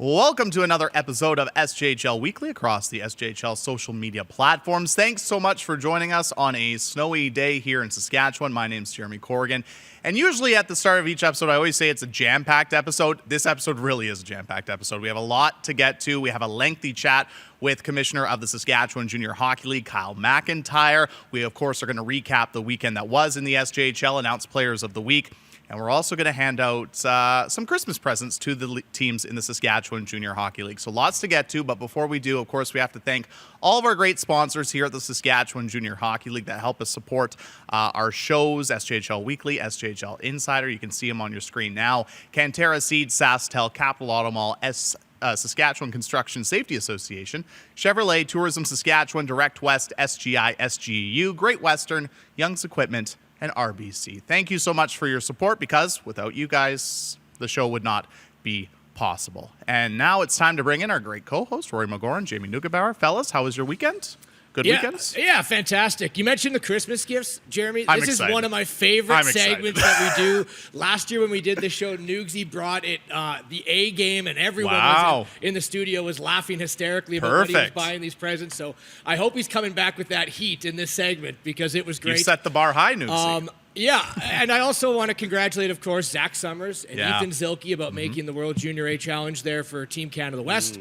Welcome to another episode of SJHL Weekly across the SJHL social media platforms. Thanks so much for joining us on a snowy day here in Saskatchewan. My name's Jeromy Corrigan. And usually at the start of each episode, I always say it's a jam-packed episode. This episode really is a jam-packed episode. We have a lot to get to. We have a lengthy chat with Commissioner of the Saskatchewan Junior Hockey League, Kyle McIntyre. We, of course, are going to recap the weekend that was in the SJHL, announce players of the week. And we're also going to hand out some Christmas presents to the teams in the Saskatchewan Junior Hockey League. So lots to get to, but before we do, of course, we have to thank all of our great sponsors here at the Saskatchewan Junior Hockey League that help us support our shows, SJHL Weekly, SJHL Insider. You can see them on your screen now. Cantera Seed, SaskTel, Capital Auto Mall, Saskatchewan Construction Safety Association, Chevrolet, Tourism Saskatchewan, Direct West, SGI, SGEU, Great Western, Young's Equipment, and RBC. Thank you so much for your support, because without you guys, the show would not be possible. And now it's time to bring in our great co-host, Rory Mcgouran, Jamie Neugebauer. Fellas, how was your weekend? Good weekends? Yeah, fantastic. You mentioned the Christmas gifts, Jeremy. This is one of my favorite segments that we do. Last year when we did the show, Nugsy brought it, the A game, and everyone was in the studio was laughing hysterically about what he was buying these presents. So I hope he's coming back with that heat in this segment, because it was great. You set the bar high, Nugsy. Yeah, and I also want to congratulate, of course, Zach Summers and Ethan Zilke about making the World Junior A Challenge there for Team Canada West.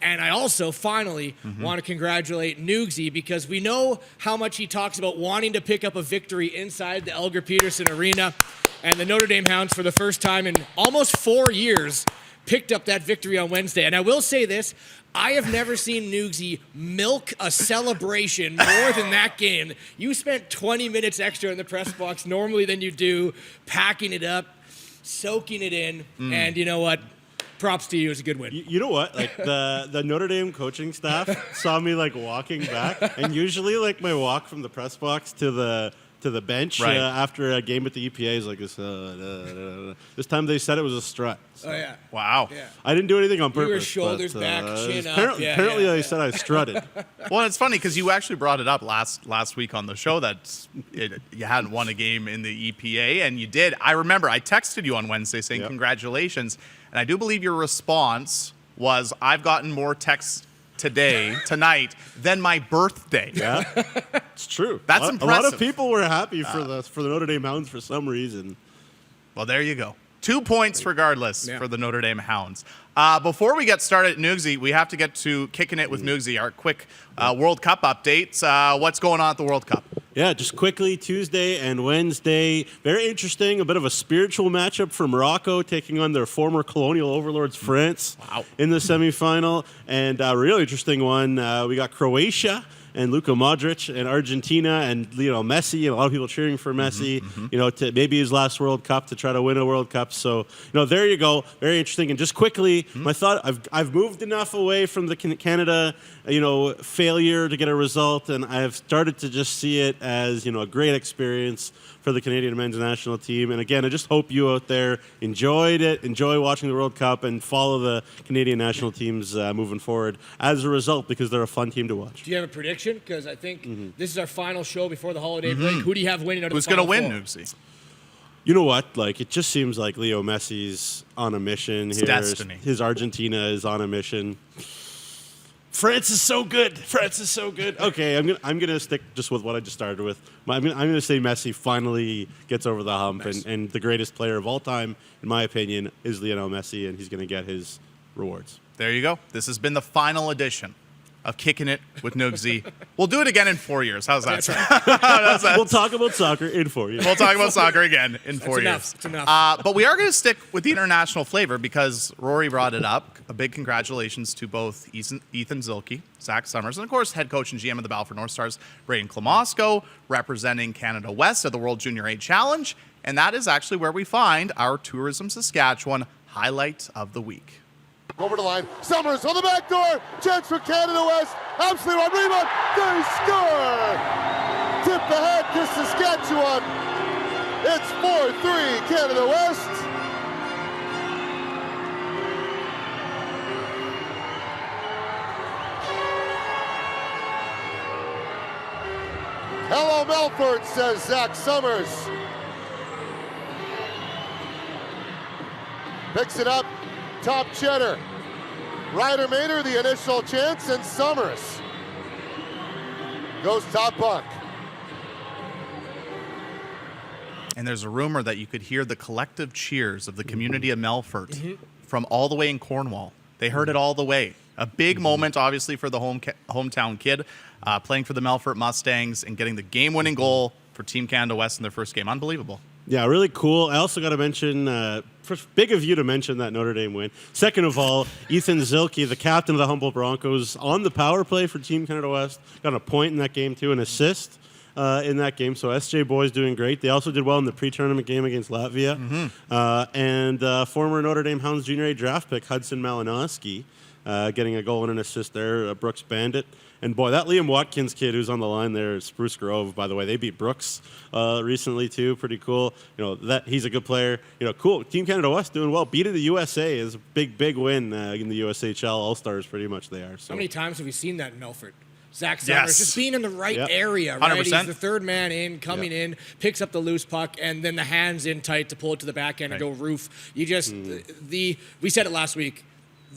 And I also, finally, want to congratulate Nugsy, because we know how much he talks about wanting to pick up a victory inside the Elgar Peterson Arena. And the Notre Dame Hounds, for the first time in almost 4 years, picked up that victory on Wednesday. And I will say this, I have never seen Nugsy milk a celebration more than that game. You spent 20 minutes extra in the press box normally than you do, packing it up, soaking it in, and you know what? Props to you. It was a good win. You know what? Like the Notre Dame coaching staff saw me like walking back, and usually like my walk from the press box to the bench after a game at the EPA is like this. This time they said it was a strut. So. Oh yeah! Wow. Yeah. I didn't do anything on purpose. You were shoulders back, chin up. Apparently, I said I strutted. Well, it's funny because you actually brought it up last week on the show that you hadn't won a game in the EPA, and you did. I remember I texted you on Wednesday saying congratulations, and I do believe your response was, "I've gotten more texts tonight, than my birthday." Yeah, it's true. That's impressive. A lot of people were happy for the Notre Dame Hounds for some reason. Well, there you go. 2 points regardless for the Notre Dame Hounds. Before we get started, Nugsy, we have to get to Kicking It with Nugsy, our quick World Cup updates. What's going on at the World Cup? Yeah, just quickly, Tuesday and Wednesday, very interesting, a bit of a spiritual matchup for Morocco, taking on their former colonial overlords, France, in the semifinal. And a really interesting one, we got Croatia and Luka Modric, and Argentina and Messi, and a lot of people cheering for Messi, to maybe his last World Cup, to try to win a World Cup. So, there you go. Very interesting. And just quickly, my thought, I've moved enough away from the Canada, failure to get a result, and I've started to just see it as, a great experience for the Canadian men's national team. And again, I just hope you out there enjoyed it, enjoy watching the World Cup, and follow the Canadian national teams moving forward as a result, because they're a fun team to watch. Do you have a prediction? Because I think this is our final show before the holiday break. Who do you have winning out of Who's the final going to four? win, Nugsy? You know what? Like, it just seems like Leo Messi's on a mission here. Destiny. His Argentina is on a mission. France is so good. France is so good. Okay, I'm gonna stick just with what I just started with. I'm gonna say Messi finally gets over the hump, and the greatest player of all time, in my opinion, is Lionel Messi, and he's gonna get his rewards. There you go. This has been the final edition of Kicking It with Nugsy. We'll do it again in 4 years. How's that? We'll talk about soccer in 4 years. We'll talk about soccer again in 4 years. That's enough. But we are going to stick with the international flavor, because Rory brought it up. A big congratulations to both Ethan Zilke, Zach Summers, and of course head coach and GM of the Balfour North Stars, Braden Klamosko, representing Canada West at the World Junior A Challenge. And that is actually where we find our Tourism Saskatchewan highlight of the week. Over the line, Summers on the back door, chance for Canada West, absolutely on rebound, they score! Tip ahead to Saskatchewan, it's 4-3 Canada West. Hello Melford, says Zach Summers. Picks it up, top cheddar. Ryder Maynard, the initial chance, and Summers goes top bunk. And there's a rumor that you could hear the collective cheers of the community of Melfort from all the way in Cornwall. They heard it all the way. A big moment, obviously, for the hometown kid playing for the Melfort Mustangs and getting the game-winning goal for Team Canada West in their first game. Unbelievable. Yeah, really cool. I also got to mention, first, big of you to mention that Notre Dame win. Second of all, Ethan Zilke, the captain of the Humboldt Broncos, on the power play for Team Canada West, got a point in that game too, an assist in that game. So SJ boys doing great. They also did well in the pre-tournament game against Latvia. And former Notre Dame Hounds Junior A draft pick Hudson Malinowski getting a goal and an assist there, Brooks Bandit. And boy, that Liam Watkins kid who's on the line there, Spruce Grove, by the way, they beat Brooks recently too. Pretty cool. You know, that he's a good player. You know, cool. Team Canada West doing well. Beating the USA is a big win in the USHL All-Stars. Pretty much they are. So. How many times have we seen that in Melfort? Zach Summers just being in the right area, right? 100%. He's the third man in, coming in, picks up the loose puck, and then the hands in tight to pull it to the back end and go roof. You just we said it last week.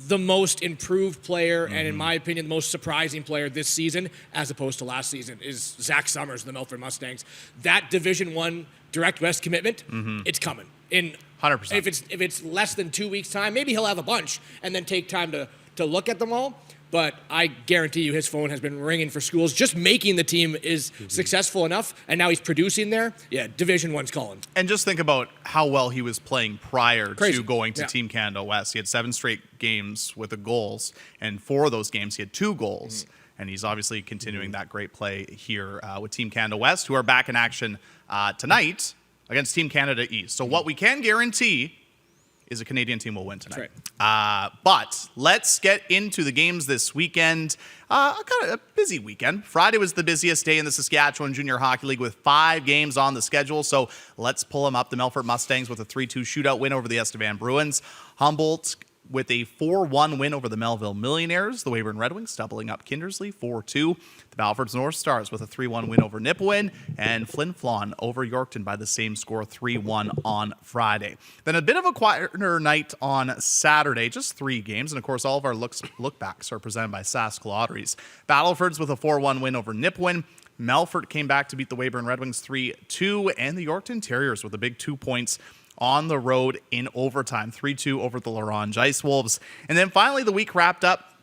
The most improved player, and in my opinion, the most surprising player this season, as opposed to last season, is Zach Summers, the Melfort Mustangs. That Division I Direct West commitment, it's coming. In 100%. If it's less than 2 weeks' time, maybe he'll have a bunch and then take time to look at them all. But I guarantee you his phone has been ringing for schools. Just making the team is successful enough, and now he's producing there. Yeah, Division I's calling. And just think about how well he was playing prior to going to Team Canada West. He had 7 straight games with the goals, and 4 of those games he had 2 goals. And he's obviously continuing that great play here with Team Canada West, who are back in action tonight against Team Canada East. So what we can guarantee is a Canadian team will win tonight. But let's get into the games this weekend. Kind of a busy weekend. Friday was the busiest day in the Saskatchewan Junior Hockey League with 5 games on the schedule. So let's pull them up. The Melfort Mustangs with a 3-2 shootout win over the Estevan Bruins. Humboldt with a 4-1 win over the Melville Millionaires. The Weyburn Red Wings doubling up Kindersley 4-2. The Balfords North Stars with a 3-1 win over Nipawin. And Flin Flon over Yorkton by the same score, 3-1 on Friday. Then a bit of a quieter night on Saturday, just 3 games. And of course, all of our look-backs are presented by Sask Lotteries. Battlefords with a 4-1 win over Nipawin. Melfort came back to beat the Weyburn Red Wings 3-2. And the Yorkton Terriers with a big 2 points on the road in overtime, 3-2 over the Larange Ice Wolves. And then finally, the week wrapped up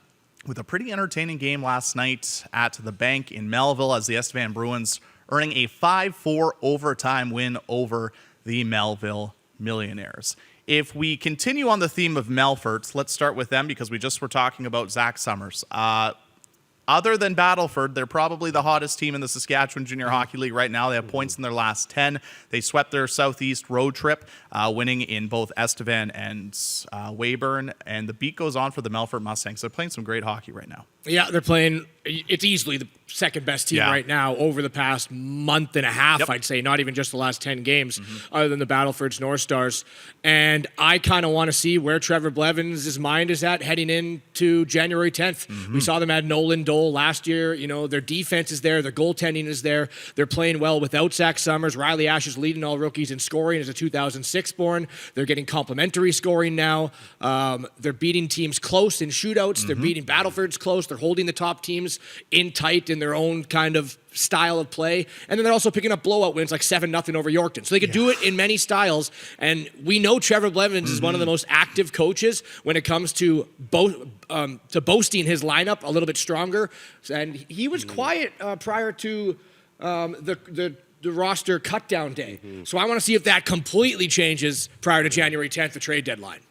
with a pretty entertaining game last night at the Bank in Melville as the Estevan Bruins earning a 5-4 overtime win over the Melville Millionaires. If we continue on the theme of Melfort, let's start with them because we just were talking about Zach Summers. Other than Battleford, they're probably the hottest team in the Saskatchewan Junior Hockey League right now. They have points in their last 10. They swept their Southeast road trip, winning in both Estevan and Weyburn. And the beat goes on for the Melfort Mustangs. They're playing some great hockey right now. Yeah, they're playing. It's easily the second best team right now over the past month and a half, I'd say, not even just the last 10 games, other than the Battlefords North Stars. And I kind of want to see where Trevor Blevins' mind is at heading into January 10th. We saw them at Nolan Dole last year. You know, their defense is there. Their goaltending is there. They're playing well without Zach Summers. Riley Ash is leading all rookies in scoring as a 2006 born. They're getting complimentary scoring now. They're beating teams close in shootouts. They're beating Battlefords close. They're holding the top teams in tight in their own kind of style of play. And then they're also picking up blowout wins like 7-0 over Yorkton. So they could do it in many styles. And we know Trevor Blevins is one of the most active coaches when it comes to boasting his lineup a little bit stronger. And he was quiet prior to the roster cutdown day. So I want to see if that completely changes prior to January 10th, the trade deadline.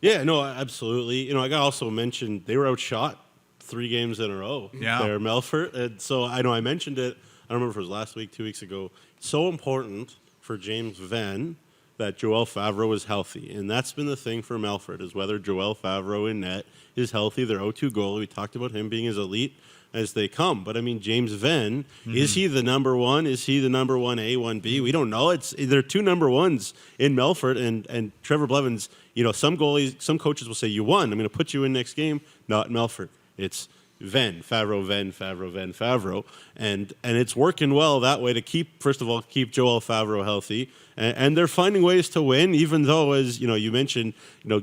Yeah, no, absolutely. You know, I got also mentioned they were outshot 3 games in a row. They're Melfort. And so I know I mentioned it. I don't remember if it was last week, 2 weeks ago. It's so important for James Venn that Joel Favreau is healthy. And that's been the thing for Melfort is whether Joel Favreau in net is healthy. Their 0-2 goalie, we talked about him being as elite as they come. But, I mean, James Venn, is he the number 1? Is he the number 1A, 1B? We don't know. There are 2 number 1s in Melfort. And Trevor Blevins, you know, some coaches will say, you won. I'm going to put you in next game. Not Melfort. It's Favreau. And it's working well that way to keep Joel Favreau healthy. And they're finding ways to win, even though, as you mentioned,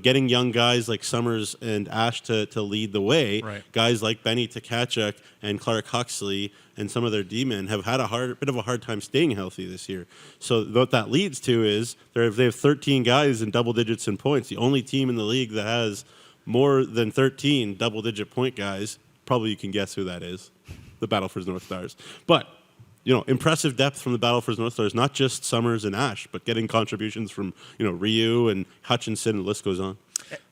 getting young guys like Summers and Ash to lead the way. Right. Guys like Benny Tkachuk and Clark Huxley and some of their D-men have had a bit of a hard time staying healthy this year. So what that leads to is they have 13 guys in double digits in points. The only team in the league that has more than 13 double-digit point guys. Probably you can guess who that is. The Battleford North Stars. But impressive depth from the Battleford North Stars, not just Summers and Ash, but getting contributions from, Ryu and Hutchinson, and the list goes on.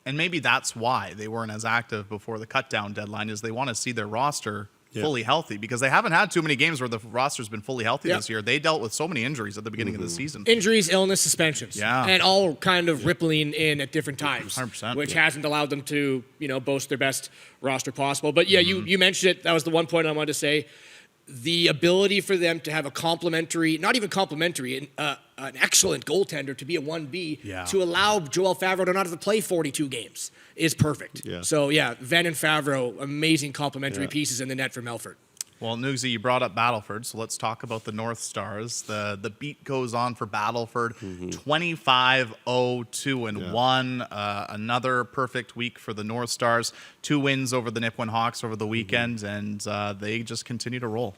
And maybe that's why they weren't as active before the cutdown deadline, is they want to see their roster fully healthy, because they haven't had too many games where the roster's been fully healthy this year. They dealt with so many injuries at the beginning of the season. Injuries, illness, suspensions. Yeah. And all kind of rippling in at different times. 100%. Which hasn't allowed them to, boast their best roster possible. But you mentioned it. That was the one point I wanted to say. The ability for them to have a complementary, not even complementary, an excellent goaltender to be a 1B, to allow Joel Favreau to not have to play 42 games is perfect. Yeah. So, Venn and Favreau, amazing complementary pieces in the net for Melfort. Well, Nugsy, you brought up Battleford, so let's talk about the North Stars. The beat goes on for Battleford, 25-0-2-1. Another perfect week for the North Stars. 2 wins over the Nipawin Hawks over the weekend, and they just continue to roll.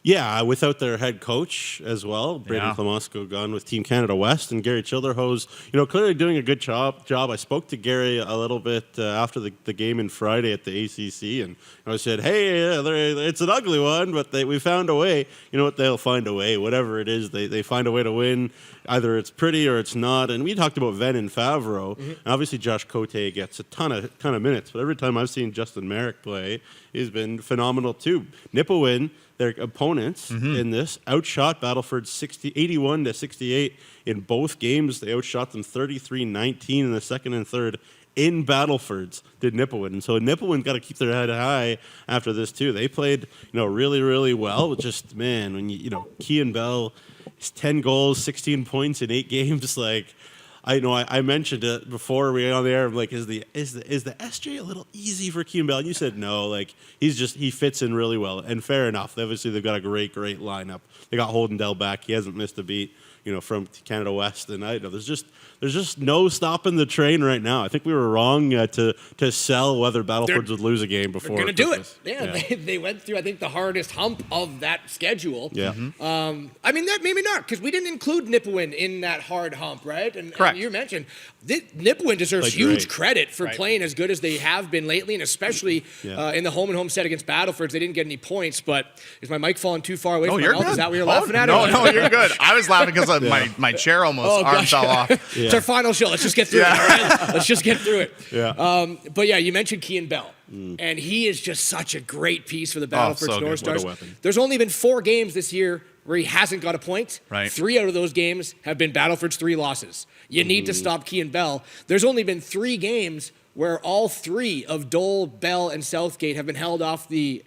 Yeah, without their head coach as well, Braden Klamosko gone with Team Canada West, and Gary Childerhose, clearly doing a good job. I spoke to Gary a little bit after the game on Friday at the ACC, and I said, hey, it's an ugly one, but we found a way. You know what? They'll find a way. Whatever it is, they find a way to win. Either it's pretty or it's not. And we talked about Venn and Favreau. And obviously, Josh Cote gets a ton of minutes, but every time I've seen Justin Merrick play, he's been phenomenal too. Nipawin, their opponents in this, outshot Battleford 81-68 in both games. They outshot them 33-19 in the second and third in Battleford's, did Nipawin. And so Nipawin got to keep their head high after this too. They played, really, really well. Just, man, when Kean Bell, 10 goals, 16 points in 8 games, I mentioned it before we got on the air. I'm like, is the SJ a little easy for Kean Bell? And you said no. He fits in really well. And fair enough. Obviously, they've got a great lineup. They got Holdendale back. He hasn't missed a beat, from Canada West. And I know there's just no stopping the train right now. I think we were wrong to sell whether Battlefords would lose a game before. They're going to do it. Yeah. They went through, I think, the hardest hump of that schedule. Yeah. That maybe not, because we didn't include Nipawin in that hard hump, right? Correct. And you mentioned Nipawin deserves huge credit for playing as good as they have been lately, and especially in the home set against Battlefords. They didn't get any points, but is my mic falling too far away from my mouth? Is that what you're laughing at? No, you're good. I was laughing because my chair almost arm fell off. It's our final show. Let's just get through it. All right? Let's just get through it. Yeah. But you mentioned Kean Bell. And he is just such a great piece for the Battleford North Stars. There's only been 4 games this year where he hasn't got a point. Right. 3 out of those games have been Battleford's 3 losses. You need to stop Kean Bell. There's only been 3 games where all 3 of Dole, Bell, and Southgate have been held off the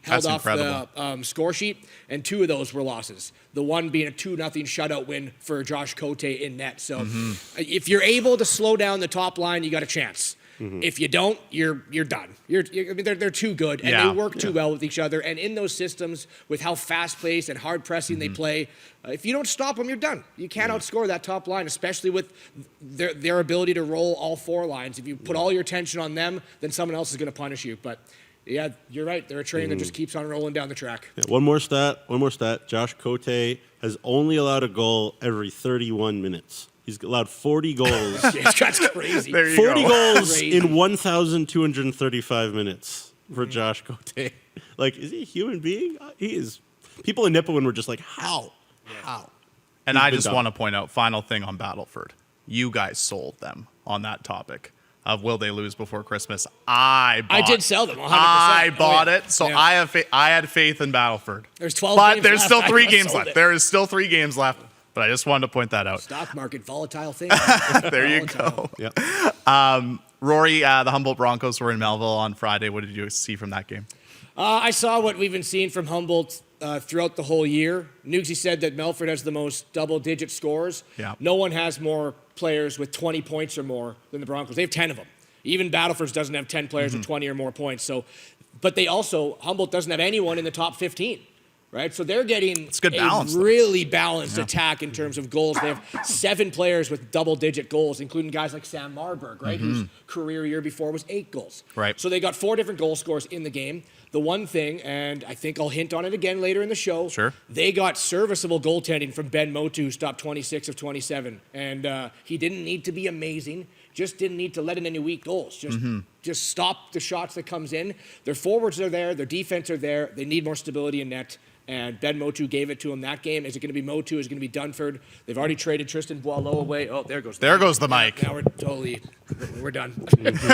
score sheet, and 2 of those were losses. The one being a 2-0 shutout win for Josh Cote in net. So if you're able to slow down the top line, you got a chance. If you don't, you're done. They're too good, and they work too well with each other. And in those systems, with how fast-paced and hard-pressing they play, if you don't stop them, you're done. You can't outscore that top line, especially with their ability to roll all 4 lines. If you put all your attention on them, then someone else is going to punish you. But yeah, you're right. They're a train that just keeps on rolling down the track. Yeah, one more stat. Josh Cote has only allowed a goal every 31 minutes. He's allowed 40 goals. That's crazy. 40 goals in 1,235 minutes for Josh Cote. Is he a human being? He is. People in Nipawin were just like, how? How? And I just want to point out, final thing on Battleford. You guys sold them on that topic of will they lose before Christmas. I did sell them 100%. I bought it, so I had faith in Battleford. There's 12 but games there's left. still 3 games left. There is still 3 games left. But I just wanted to point that out. Stock market, volatile thing. There you go. Yep. Rory, the Humboldt Broncos were in Melville on Friday. What did you see from that game? I saw what we've been seeing from Humboldt throughout the whole year. Nugsy said that Melfort has the most double-digit scores. Yeah. No one has more players with 20 points or more than the Broncos. They have 10 of them. Even Battleford doesn't have 10 players with 20 or more points. So But they also, Humboldt doesn't have anyone in the top 15. Right, so they're getting good balance, really balanced attack in terms of goals. They have 7 players with double-digit goals, including guys like Sam Marburg, right, whose career year before was 8 goals. Right. So they got 4 different goal scorers in the game. The one thing, and I think I'll hint on it again later in the show, they got serviceable goaltending from Ben Motu, who stopped 26 of 27, and he didn't need to be amazing. Just didn't need to let in any weak goals. Just stop the shots that comes in. Their forwards are there. Their defense are there. They need more stability in net. And Ben Motu gave it to him that game. Is it going to be Motu? Is it going to be Dunford? They've already traded Tristan Boileau away. Oh, there goes the mic. Now we're done.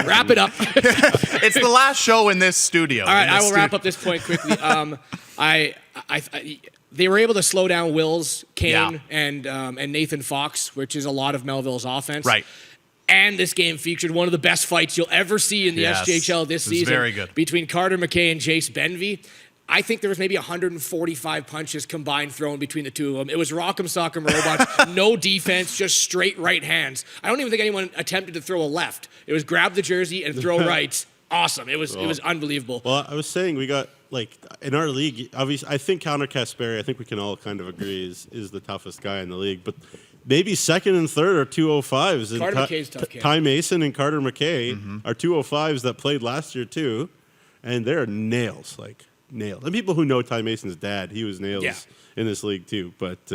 Wrap it up. It's the last show in this studio. All right, I will wrap up this point quickly. They were able to slow down Wills, Kane, and Nathan Fox, which is a lot of Melville's offense. Right. And this game featured one of the best fights you'll ever see in the SJHL this season. Very good. Between Carter McKay and Jace Benvey. I think there was maybe 145 punches combined thrown between the two of them. It was rock'em sock'em robots, no defense, just straight right hands. I don't even think anyone attempted to throw a left. It was grab the jersey and throw rights. Awesome. It was unbelievable. Well, I was saying we got, like, in our league, obviously, I think Connor Kasperi, I think we can all kind of agree, is the toughest guy in the league. But maybe second and third are 205s. Carter McKay's tough kid. Ty Mason and Carter McKay are 205s that played last year, too. And they're nails, like. Nailed. And people who know Ty Mason's dad, he was nails in this league too. But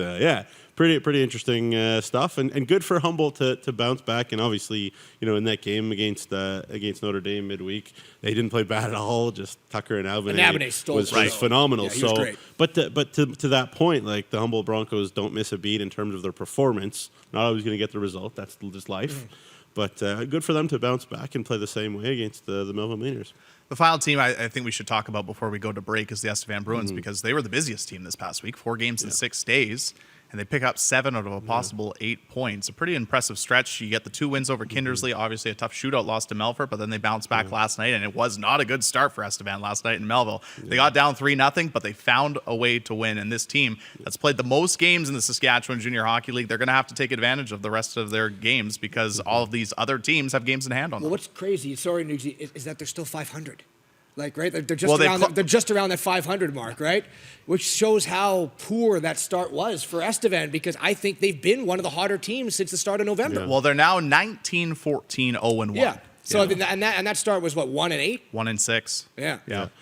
pretty interesting stuff, and good for Humboldt to bounce back. And obviously, in that game against Notre Dame midweek, they didn't play bad at all. Just Tucker and Albanese was phenomenal. Yeah, he was great. But to that point, like the Humboldt Broncos don't miss a beat in terms of their performance. Not always going to get the result. That's just life. But good for them to bounce back and play the same way against the Melville Mainers. The final team I think we should talk about before we go to break is the Estevan Bruins, because they were the busiest team this past week, 4 games in 6 days, and they pick up 7 out of a possible 8 points. A pretty impressive stretch. You get the 2 wins over Kindersley, obviously a tough shootout loss to Melfort, but then they bounced back last night, and it was not a good start for Estevan last night in Melville. They got down 3-0, but they found a way to win, and this team that's played the most games in the Saskatchewan Junior Hockey League, they're going to have to take advantage of the rest of their games because all of these other teams have games in hand on them. Well, what's crazy, sorry, Nugsy, is that they're still 500. Like, right? They're just around that 500 mark, right? Which shows how poor that start was for Estevan, because I think they've been one of the hotter teams since the start of November. Yeah. Well, they're now 19-14-0-1. Yeah. So and that start was what, 1-8? 1-6. Yeah.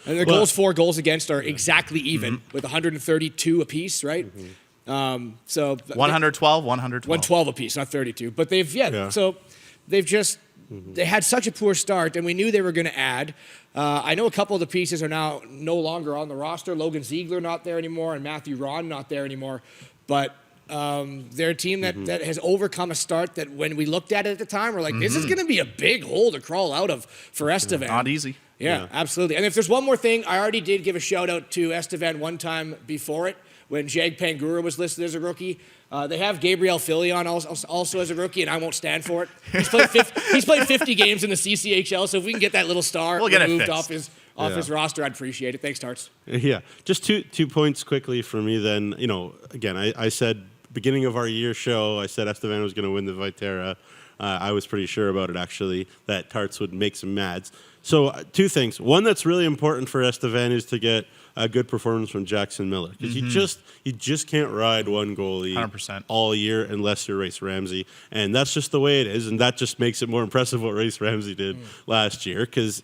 And their goals against are exactly even with 132 apiece, right? So 112, 112 apiece, not 32. But so they've just they had such a poor start, and we knew they were going to add. I know a couple of the pieces are now no longer on the roster. Logan Ziegler not there anymore, and Matthew Ron not there anymore. But they're a team that has overcome a start that when we looked at it at the time, we're like, this is going to be a big hole to crawl out of for Estevan. Not easy. Yeah, absolutely. And if there's one more thing, I already did give a shout-out to Estevan one time before it, when Jag Pangura was listed as a rookie. They have Gabriel Filion also as a rookie, and I won't stand for it. He's played 50 games in the CCHL, so if we can get that little star removed off his roster, I'd appreciate it. Thanks, Tarts. Yeah, just two points quickly for me then. Again, I said beginning of our year show, I said Estevan was going to win the Viterra. I was pretty sure about it, actually, that Tarts would make some mads. So 2 things. One that's really important for Estevan is to get a good performance from Jackson Miller, because you just can't ride one goalie 100%. all year unless you're Race Ramsey, and that's just the way it is, and that just makes it more impressive what Race Ramsey did last year, because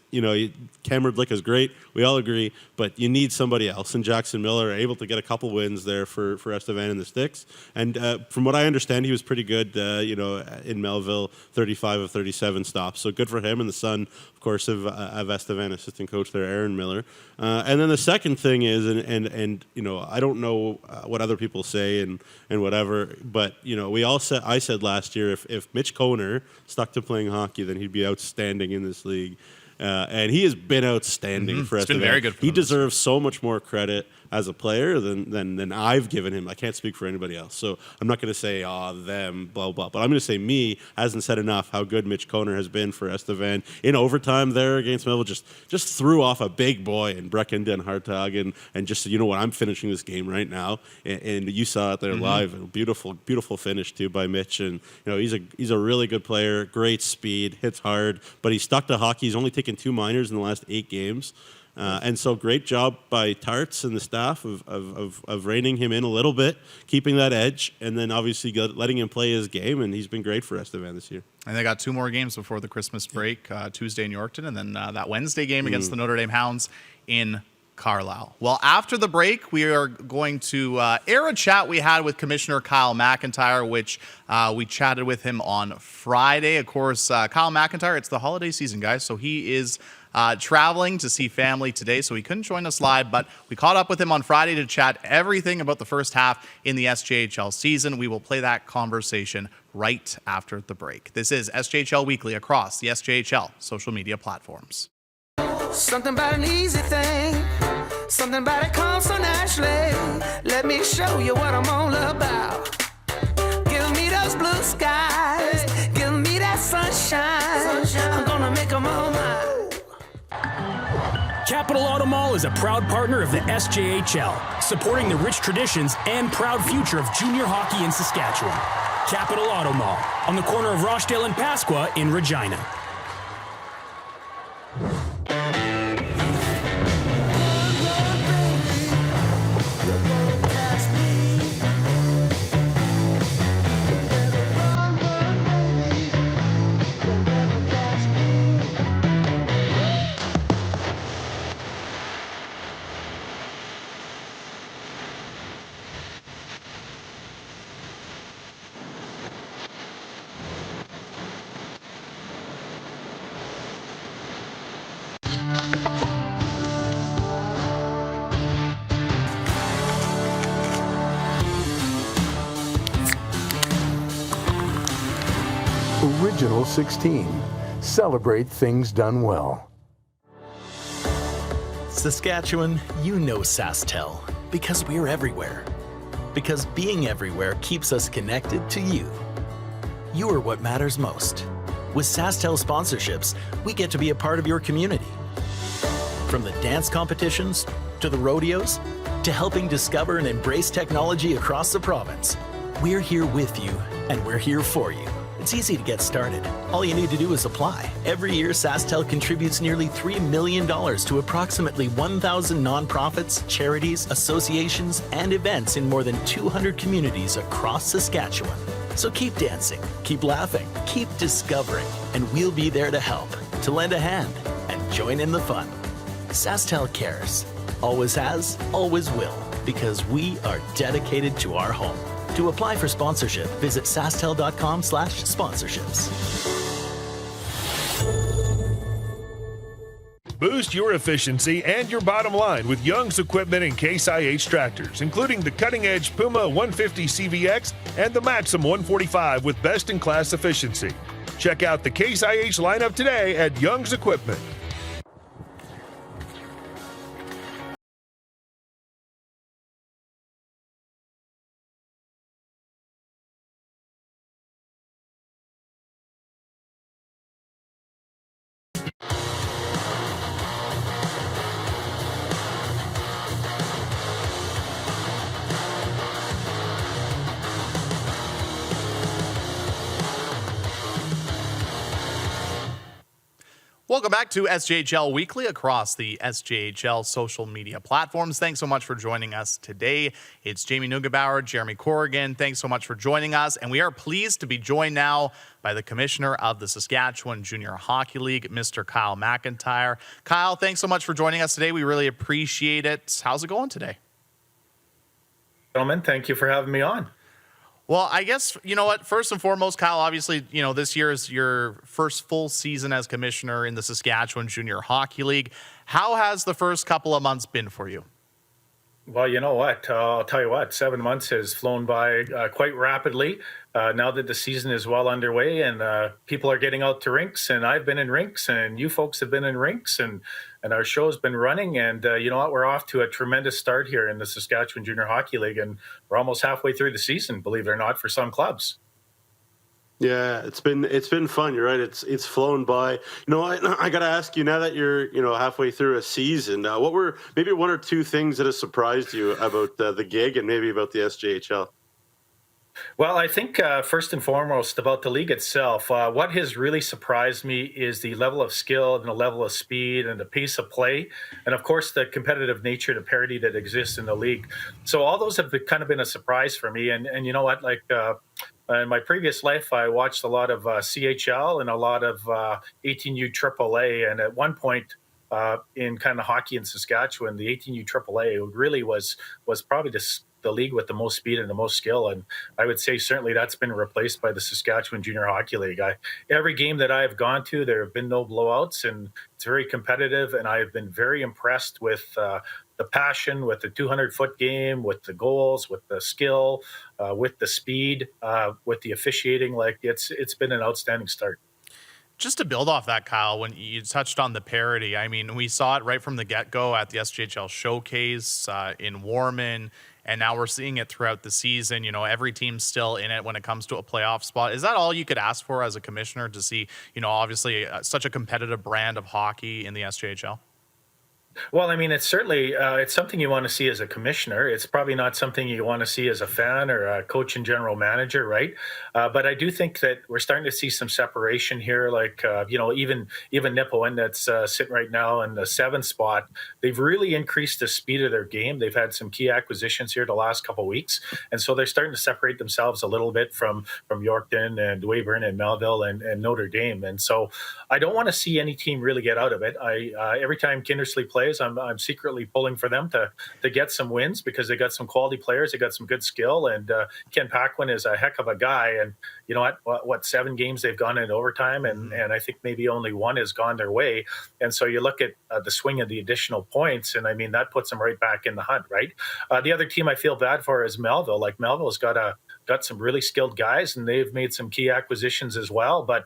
Cameron Blick is great, we all agree, but you need somebody else, and Jackson Miller are able to get a couple wins there for Estevan in the sticks, and from what I understand, he was pretty good, in Melville, 35 of 37 stops, so good for him, and the son, of course, of Estevan assistant coach there, Aaron Miller, and then the second thing is, and I don't know what other people say and whatever, but I said last year if Mitch Koner stuck to playing hockey, then he'd be outstanding in this league, and he has been outstanding for Estevan. Been very good for he them. Deserves so much more credit as a player than I've given him. I can't speak for anybody else, so I'm not going to say them, blah, blah, but I'm going to say me hasn't said enough how good Mitch Koner has been for Estevan. In overtime there against Melville, just threw off a big boy in Brecken Den Hartog, and just, I'm finishing this game right now, and you saw it there live, and beautiful finish too by Mitch, and he's a really good player, great speed, hits hard, but he stuck to hockey. He's only taken 2 minors in the last 8 games. And so great job by Tarts and the staff of reining him in a little bit, keeping that edge, and then obviously letting him play his game, and he's been great for Estevan this year. And they got 2 more games before the Christmas break, Tuesday in Yorkton, and then that Wednesday game against the Notre Dame Hounds in Carlisle. Well, after the break, we are going to air a chat we had with Commissioner Kyle McIntyre, which we chatted with him on Friday. Of course, Kyle McIntyre, it's the holiday season, guys, so he is traveling to see family today, so he couldn't join us live, but we caught up with him on Friday to chat everything about the first half in the SJHL season. We will play that conversation right after the break. This is SJHL Weekly across the SJHL social media platforms. Something about an easy thing, something about it comes so naturally. Let me show you what I'm all about. Give me those blue skies, give me that sunshine. I'm gonna make them all mine. Capital Auto Mall is a proud partner of the SJHL, supporting the rich traditions and proud future of junior hockey in Saskatchewan. Capital Auto Mall, on the corner of Rochdale and Pasqua in Regina. Original 16. Celebrate things done well. Saskatchewan, you know SaskTel because we're everywhere. Because being everywhere keeps us connected to you. You are what matters most. With SaskTel sponsorships, we get to be a part of your community. From the dance competitions, to the rodeos, to helping discover and embrace technology across the province, we're here with you and we're here for you. It's easy to get started. All you need to do is apply. Every year, SaskTel contributes nearly $3 million to approximately 1,000 nonprofits, charities, associations, and events in more than 200 communities across Saskatchewan. So keep dancing, keep laughing, keep discovering, and we'll be there to help, to lend a hand, and join in the fun. SaskTel cares. Always has, always will, because we are dedicated to our home. To apply for sponsorship, visit sastel.com/sponsorships. Boost your efficiency and your bottom line with Young's Equipment and Case IH tractors, including the cutting-edge Puma 150 CVX and the Maxim 145 with best-in-class efficiency. Check out the Case IH lineup today at Young's Equipment. Welcome back to SJHL Weekly across the SJHL social media platforms. Thanks so much for joining us today. It's Jamie Neugebauer, Jeromy Corrigan. Thanks so much for joining us. And we are pleased to be joined now by the Commissioner of the Saskatchewan Junior Hockey League, Mr. Kyle McIntyre. Kyle, thanks so much for joining us today. We really appreciate it. How's it going today? Gentlemen, thank you for having me on. Well, I guess, you know what, first and foremost, Kyle, obviously, you know, this year is your first full season as commissioner in the Saskatchewan Junior Hockey League. How has the first couple of months been for you? Well, you know what? I'll tell you what, 7 months has flown by quite rapidly now that the season is well underway and people are getting out to rinks, and I've been in rinks and you folks have been in rinks and our show's been running, and you know what? We're off to a tremendous start here in the Saskatchewan Junior Hockey League, and we're almost halfway through the season, believe it or not, for some clubs. Yeah, it's been fun. You're right. It's flown by. You know, I got to ask you, now that you're halfway through a season, what were maybe one or two things that have surprised you about the gig and maybe about the SJHL? Well, I think first and foremost about the league itself, what has really surprised me is the level of skill and the level of speed and the pace of play, and of course the competitive nature, the parity that exists in the league. So all those have kind of been a surprise for me. And you know what, like. In my previous life, I watched a lot of CHL and a lot of 18U AAA. And at one point in kind of hockey in Saskatchewan, the 18U AAA really was probably the league with the most speed and the most skill. And I would say certainly that's been replaced by the Saskatchewan Junior Hockey League. Every game that I've gone to, there have been no blowouts, and it's very competitive. And I've been very impressed with the passion, with the 200-foot game, with the goals, with the skill, with the speed, with the officiating. Like it's been an outstanding start. Just to build off that, Kyle, when you touched on the parity, I mean, we saw it right from the get-go at the SJHL Showcase in Warman, and now we're seeing it throughout the season. You know, every team's still in it when it comes to a playoff spot. Is that all you could ask for as a commissioner, to see, you know, obviously such a competitive brand of hockey in the SJHL? Well, I mean, it's certainly it's something you want to see as a commissioner. It's probably not something you want to see as a fan or a coach and general manager, right? But I do think that we're starting to see some separation here. Like you know, even Nipawin that's sitting right now in the 7th spot, they've really increased the speed of their game. They've had some key acquisitions here the last couple of weeks, and so they're starting to separate themselves a little bit from Yorkton and Weyburn and Melville and Notre Dame. And so I don't want to see any team really get out of it. Every time Kindersley plays, I'm secretly pulling for them to get some wins, because they got some quality players, they got some good skill, and Ken Paquin is a heck of a guy. And you know what 7 games they've gone in overtime, and I think maybe only 1 has gone their way. And so you look at the swing of the additional points, and I mean that puts them right back in the hunt, right? The other team I feel bad for is Melville. Like Melville's got some really skilled guys, and they've made some key acquisitions as well, but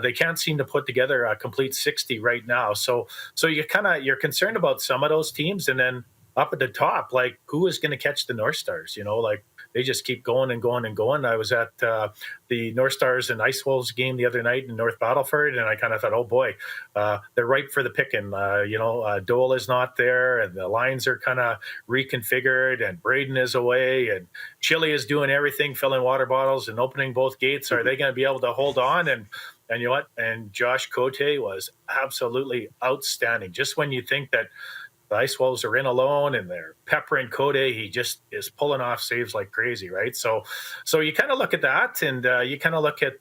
they can't seem to put together a complete 60 right now. So you're concerned about some of those teams, and then up at the top, like who is going to catch the North Stars? You know, like they just keep going and going and going. I was at the North Stars and Ice Wolves game the other night in North Battleford, and I kind of thought, oh boy, they're ripe for the picking. You know, Dole is not there, and the lines are kind of reconfigured, and Braden is away, and Chile is doing everything, filling water bottles and opening both gates. Are they going to be able to hold on? And you know what? And Josh Cote was absolutely outstanding. Just when you think that the Ice Wolves are in alone and they're peppering Cote, he just is pulling off saves like crazy, right? So you kind of look at that, and you kind of look at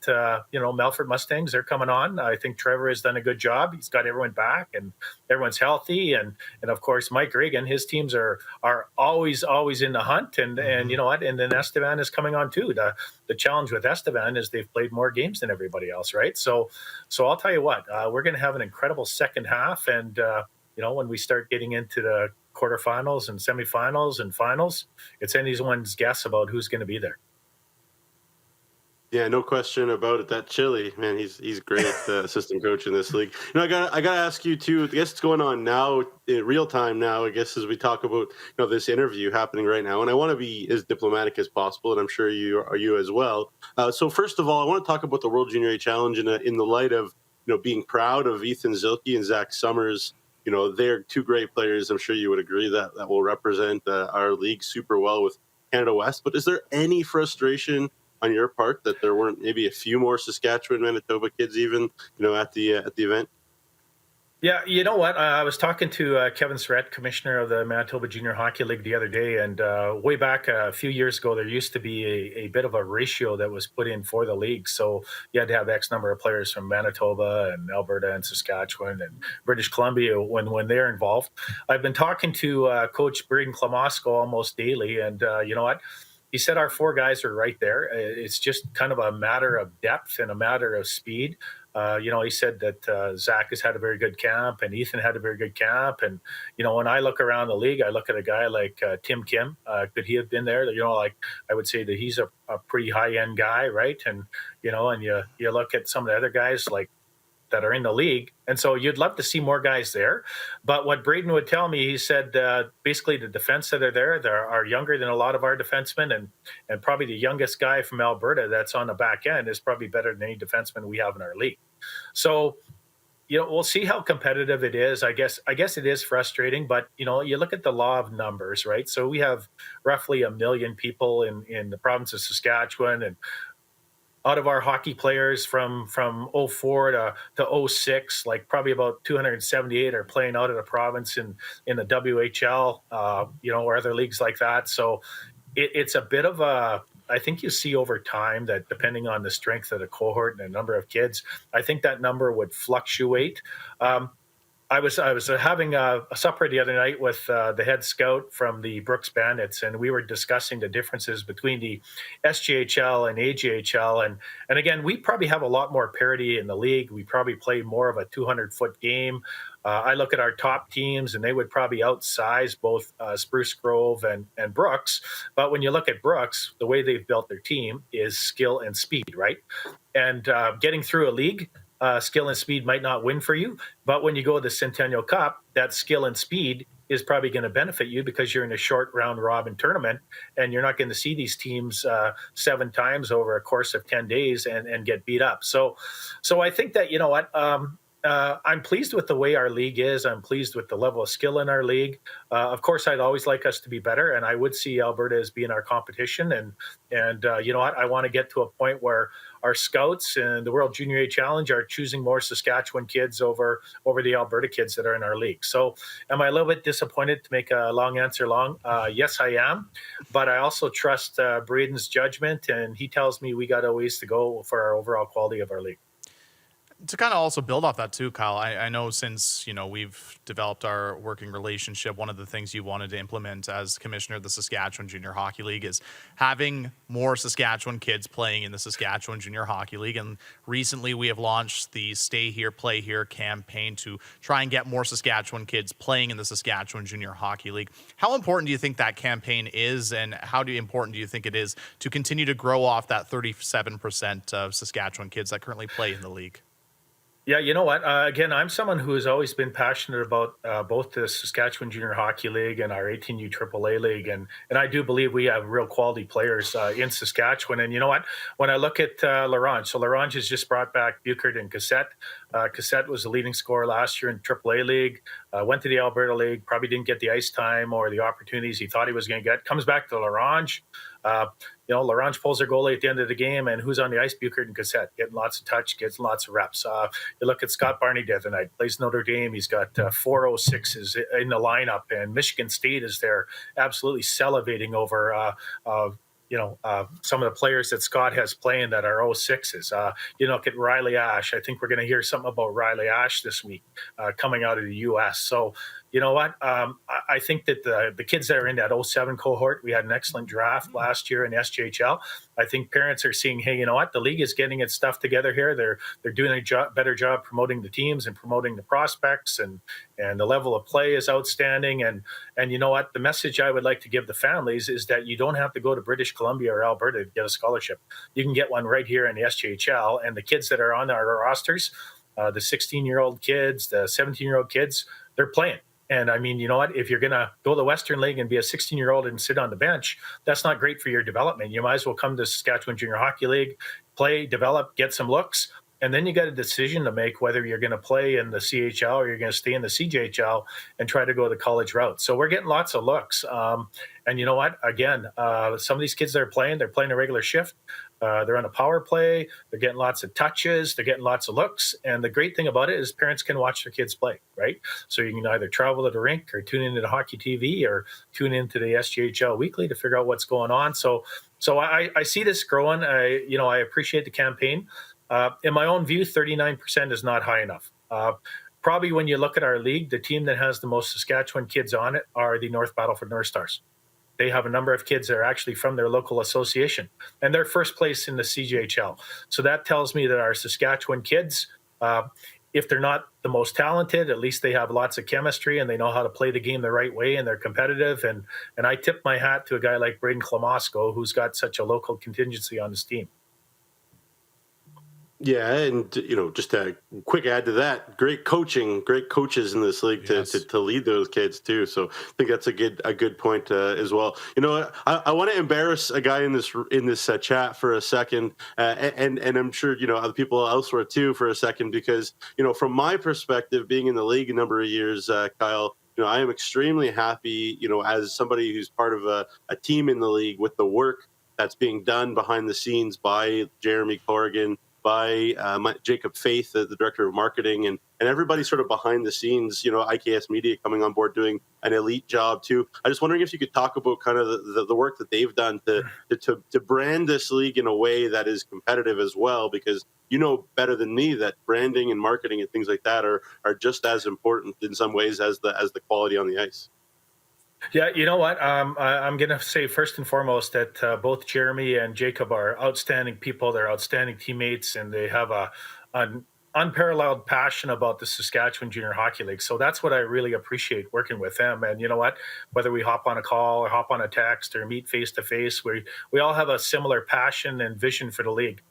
you know, Melfort Mustangs. They're coming on. I think Trevor has done a good job. He's got everyone back, and everyone's healthy, and of course Mike Reagan. His teams are always in the hunt, and you know what? And then Estevan is coming on too. The challenge with Estevan is they've played more games than everybody else, right? So I'll tell you what, we're going to have an incredible second half, and you know, when we start getting into the quarterfinals and semifinals and finals, it's anyone's guess about who's going to be there. Yeah, no question about it. That Chile, man, he's great assistant coach in this league. You know, I gotta ask you too. I guess it's going on now in real time now. I guess as we talk about, you know, this interview happening right now, and I want to be as diplomatic as possible, and I'm sure you as well. So first of all, I want to talk about the World Junior A Challenge in the light of, you know, being proud of Ethan Zilke and Zach Summers. You know, they're 2 great players. I'm sure you would agree that will represent our league super well with Canada West. But is there any frustration on your part that there weren't maybe a few more Saskatchewan, Manitoba kids even, you know, at the event? Yeah, you know what? I was talking to Kevin Surratt, commissioner of the Manitoba Junior Hockey League, the other day, and way back a few years ago, there used to be a bit of a ratio that was put in for the league. So you had to have X number of players from Manitoba and Alberta and Saskatchewan and British Columbia when they're involved. I've been talking to Coach Braden Klamosko almost daily, and you know what? He said our 4 guys are right there. It's just kind of a matter of depth and a matter of speed. You know, he said that Zach has had a very good camp, and Ethan had a very good camp. And, you know, when I look around the league, I look at a guy like Tim Kim. Could he have been there? You know, like I would say that he's a pretty high-end guy, right? And, you know, and you look at some of the other guys like that are in the league. And so you'd love to see more guys there. But what Braden would tell me, he said basically the defense that are there are younger than a lot of our defensemen, and probably the youngest guy from Alberta that's on the back end is probably better than any defenseman we have in our league. So we'll see how competitive it is. I guess it is frustrating, but you look at the law of numbers, right? So we have roughly 1 million people in the province of Saskatchewan, and out of our hockey players from '04 to '06, like probably about 278 are playing out of the province in the WHL, or other leagues like that. So it's a bit of I think you see over time that depending on the strength of the cohort and the number of kids, I think that number would fluctuate. I was having a supper the other night with the head scout from the Brooks Bandits, and we were discussing the differences between the SJHL and AJHL. And again, we probably have a lot more parity in the league. We probably play more of a 200-foot game. I look at our top teams, and they would probably outsize both Spruce Grove and Brooks. But when you look at Brooks, the way they've built their team is skill and speed, right? And getting through a league, skill and speed might not win for you, but when you go to the Centennial Cup, that skill and speed is probably going to benefit you because you're in a short round robin tournament, and you're not going to see these teams 7 times over a course of 10 days and get beat up. So I think that, I'm pleased with the way our league is. I'm pleased with the level of skill in our league. Of course, I'd always like us to be better, and I would see Alberta as being our competition. And I want to get to a point where our scouts and the World Junior A Challenge are choosing more Saskatchewan kids over the Alberta kids that are in our league. So am I a little bit disappointed, to make a long answer long? Yes, I am. But I also trust Braden's judgment, and he tells me we got a ways to go for our overall quality of our league. To kind of also build off that too, Kyle, I know since, we've developed our working relationship, one of the things you wanted to implement as commissioner of the Saskatchewan Junior Hockey League is having more Saskatchewan kids playing in the Saskatchewan Junior Hockey League. And recently we have launched the Stay Here, Play Here campaign to try and get more Saskatchewan kids playing in the Saskatchewan Junior Hockey League. How important do you think that campaign is, and how important do you think it is to continue to grow off that 37% of Saskatchewan kids that currently play in the league? Yeah, you know what? Again, I'm someone who has always been passionate about both the Saskatchewan Junior Hockey League and our 18U AAA League, and I do believe we have real quality players in Saskatchewan. And you know what? When I look at Laurent, so Laurent has just brought back Buchert and Cassette. Cassette was the leading scorer last year in AAA League, went to the Alberta League, probably didn't get the ice time or the opportunities he thought he was going to get. Comes back to Laurent. Laurent pulls their goalie at the end of the game, and who's on the ice? Buchert and Cassette, getting lots of touch, getting lots of reps. You look at Scott Barney the other night, plays Notre Dame. He's got 406s in the lineup, and Michigan State is there, absolutely salivating over some of the players that Scott has playing that are 06s. You look at Riley Ash. I think we're going to hear something about Riley Ash this week coming out of the U.S. So, you know what? I think that the kids that are in that 07 cohort, we had an excellent draft last year in SJHL. I think parents are seeing, hey, you know what? The league is getting its stuff together here. They're doing a better job promoting the teams and promoting the prospects, and the level of play is outstanding. And you know what? The message I would like to give the families is that you don't have to go to British Columbia or Alberta to get a scholarship. You can get one right here in the SJHL. And the kids that are on our rosters, the 16-year-old kids, the 17-year-old kids, they're playing. And I mean, you know what? If you're going to go to the Western League and be a 16-year-old and sit on the bench, that's not great for your development. You might as well come to Saskatchewan Junior Hockey League, play, develop, get some looks, and then you got a decision to make whether you're going to play in the CHL or you're going to stay in the CJHL and try to go the college route. So we're getting lots of looks. And you know what? Again, some of these kids that are playing, they're playing a regular shift. They're on a power play. They're getting lots of touches. They're getting lots of looks. And the great thing about it is parents can watch their kids play, right? So you can either travel to the rink or tune into the Hockey TV or tune into the SJHL Weekly to figure out what's going on. So I see this growing. I appreciate the campaign. In my own view, 39% is not high enough. Probably when you look at our league, the team that has the most Saskatchewan kids on it are the North Battleford North Stars. They have a number of kids that are actually from their local association, and they're first place in the CJHL. So that tells me that our Saskatchewan kids, if they're not the most talented, at least they have lots of chemistry and they know how to play the game the right way, and they're competitive. And I tip my hat to a guy like Braden Klamosko, who's got such a local contingency on his team. Yeah, and just a quick add to that, great coaches in this league to lead those kids too. So I think that's a good point as well. I want to embarrass a guy in this chat for a second, and I'm sure other people elsewhere too for a second, because from my perspective, being in the league a number of years, Kyle. I am extremely happy, as somebody who's part of a team in the league, with the work that's being done behind the scenes by Jeromy Corrigan, by Jacob Faith, the director of marketing, and everybody sort of behind the scenes, IKS Media coming on board doing an elite job too. I'm just wondering if you could talk about kind of the work that they've done to brand this league in a way that is competitive as well, because better than me that branding and marketing and things like that are just as important in some ways as the quality on the ice. Yeah, you know what? I'm going to say first and foremost that both Jeromy and Jacob are outstanding people. They're outstanding teammates, and they have an unparalleled passion about the Saskatchewan Junior Hockey League. So that's what I really appreciate working with them. And you know what? Whether we hop on a call or hop on a text or meet face to face, we all have a similar passion and vision for the league.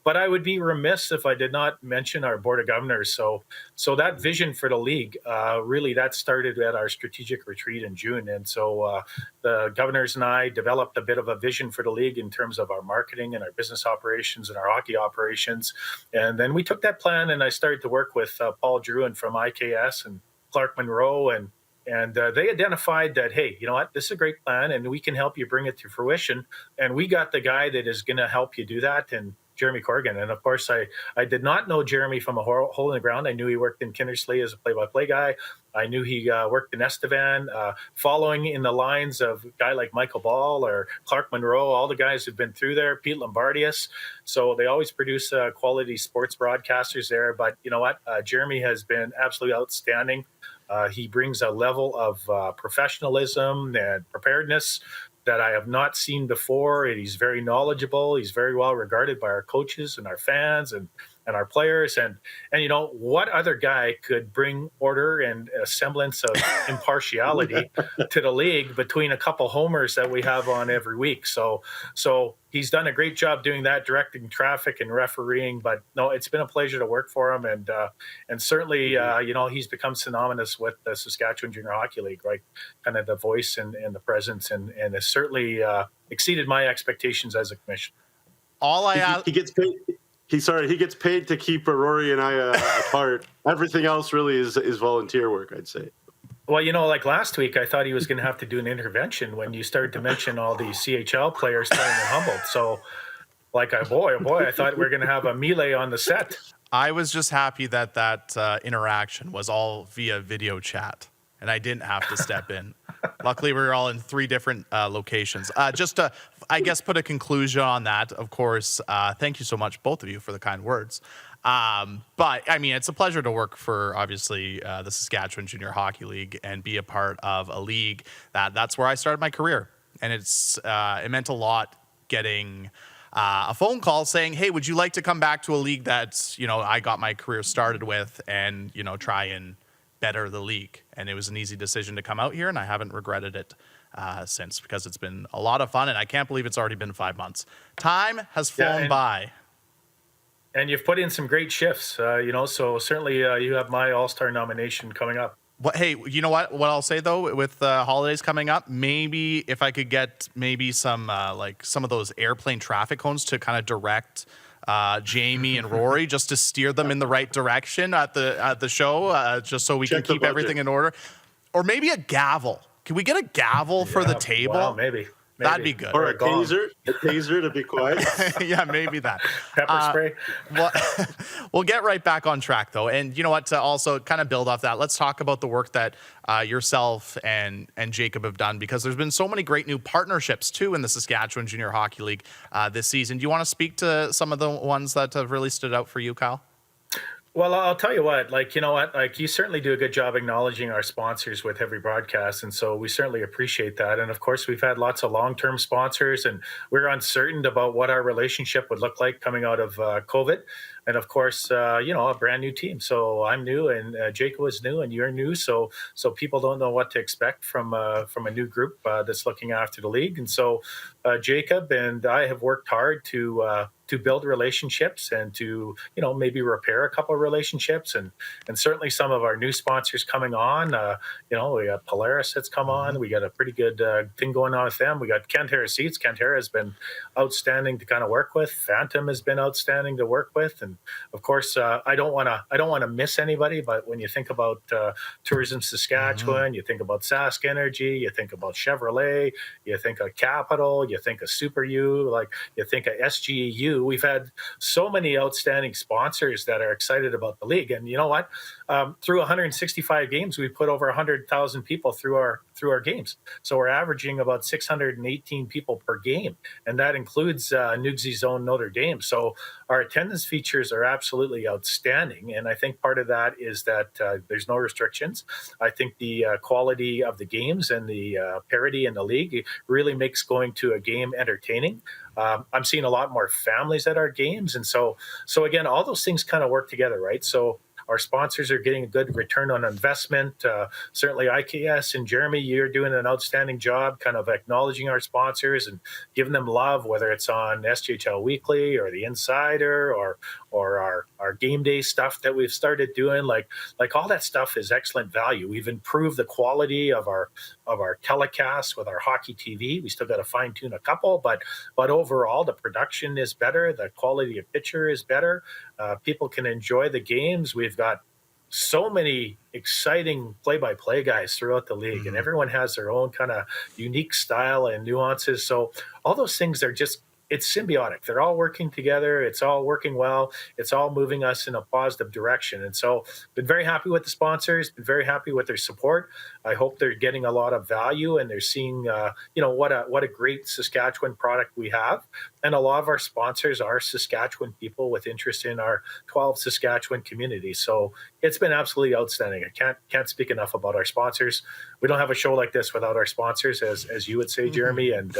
But I would be remiss if I did not mention our Board of Governors. So that vision for the league, really, that started at our strategic retreat in June. And so the governors and I developed a bit of a vision for the league in terms of our marketing and our business operations and our hockey operations. And then we took that plan, and I started to work with Paul Drouin from IKS and Clark Monroe, and they identified that, hey, you know what, this is a great plan, and we can help you bring it to fruition. And we got the guy that is going to help you do that, and Jeromy Corrigan. And of course, I did not know Jeromy from a hole in the ground. I knew he worked in Kindersley as a play-by-play guy. I knew he worked in Estevan, following in the lines of a guy like Michael Ball or Clark Monroe, all the guys who've been through there, Pete Lombardius. So they always produce quality sports broadcasters there. But you know what? Jeromy has been absolutely outstanding. He brings a level of professionalism and preparedness that I have not seen before. And he's very knowledgeable. He's very well regarded by our coaches and our fans and our players. And what other guy could bring order and a semblance of impartiality to the league between a couple homers that we have on every week? So he's done a great job doing that, directing traffic and refereeing. But no, it's been a pleasure to work for him. And certainly, he's become synonymous with the Saskatchewan Junior Hockey League, right? Kind of the voice and the presence, and has certainly exceeded my expectations as a commissioner. He gets paid. He gets paid to keep Rory and I apart. Everything else really is volunteer work, I'd say. Well, like last week, I thought he was going to have to do an intervention when you started to mention all the CHL players playing in Humboldt. So, boy, I thought we were going to have a melee on the set. I was just happy that interaction was all via video chat, and I didn't have to step in. Luckily, we were all in 3 different locations. Just to, I guess, put a conclusion on that, of course, thank you so much, both of you, for the kind words. But, I mean, it's a pleasure to work for, obviously, the Saskatchewan Junior Hockey League and be a part of a league that's where I started my career. And it meant a lot getting a phone call saying, hey, would you like to come back to a league that, I got my career started with and, try and better the league. And it was an easy decision to come out here, and I haven't regretted it since, because it's been a lot of fun, and I can't believe it's already been 5 months. Time has flown by. And you've put in some great shifts, so certainly you have my All-Star nomination coming up. Hey, you know what I'll say, though, with holidays coming up, maybe if I could get some of those airplane traffic cones to kind of direct Jamie and Rory, just to steer them in the right direction at the show, just so we can keep everything in order. Or maybe a gavel. Can we get a gavel for the table? Well, maybe. That'd be good. Or a taser to be quiet. Yeah, maybe that. Pepper spray. We'll get right back on track, though. And you know what? To also kind of build off that, let's talk about the work that yourself and Jacob have done, because there's been so many great new partnerships, too, in the Saskatchewan Junior Hockey League this season. Do you want to speak to some of the ones that have really stood out for you, Kyle? Well, I'll tell you what, you certainly do a good job acknowledging our sponsors with every broadcast. And so we certainly appreciate that. And of course, we've had lots of long-term sponsors, and we're uncertain about what our relationship would look like coming out of COVID. And of course, a brand new team. So I'm new, and Jacob is new, and you're new. So people don't know what to expect from a new group that's looking after the league. And so Jacob and I have worked hard to build relationships and to, maybe repair a couple of relationships, and certainly some of our new sponsors coming on. We got Polaris that's come on. We got a pretty good thing going on with them. We got Kentera Seats. Kentera has been outstanding to kind of work with. Phantom has been outstanding to work with, and of course, I don't want to miss anybody. But when you think about Tourism Saskatchewan, you think about Sask Energy, you think about Chevrolet, you think of Capital, you think of Super U, like you think of SGEU. We've had so many outstanding sponsors that are excited about the league, and you know what? Through 165 games, we put over 100,000 people through our games. So we're averaging about 618 people per game, and that includes Nugsy's own Notre Dame. So our attendance features are absolutely outstanding, and I think part of that is that there's no restrictions. I think the quality of the games and the parity in the league really makes going to a game entertaining. I'm seeing a lot more families at our games, and so again, all those things kind of work together, right? So our sponsors are getting a good return on investment. Certainly IKS and Jeromy, you're doing an outstanding job kind of acknowledging our sponsors and giving them love, whether it's on SJHL Weekly or the Insider or our game day stuff that we've started doing. Like all that stuff is excellent value. We've improved the quality of our telecasts with our hockey TV. We still got to fine tune a couple, but overall the production is better. The quality of picture is better. People can enjoy the games. We've got so many exciting play-by-play guys throughout the league, and everyone has their own kind of unique style and nuances. So all those things are just, it's symbiotic. They're all working together. It's all working well. It's all moving us in a positive direction. And so been very happy with the sponsors, been very happy with their support. I hope they're getting a lot of value and they're seeing, what a great Saskatchewan product we have. And a lot of our sponsors are Saskatchewan people with interest in our 12 Saskatchewan communities. So it's been absolutely outstanding. I can't speak enough about our sponsors. We don't have a show like this without our sponsors, as you would say, Jeromy. And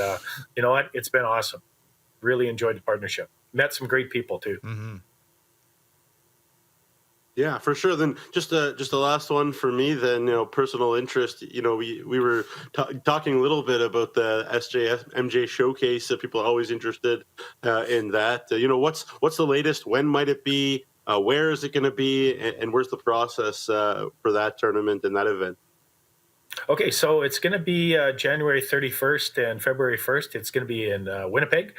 you know what? It's been awesome. Really enjoyed the partnership. Met some great people too. Yeah, for sure. Then just the last one for me. Then personal interest. We were talking a little bit about the SJMJ showcase. People are always interested in that. What's the latest? When might it be? Where is it going to be? And where's the process for that tournament and that event? Okay, so it's going to be January 31st and February 1st. It's going to be in Winnipeg.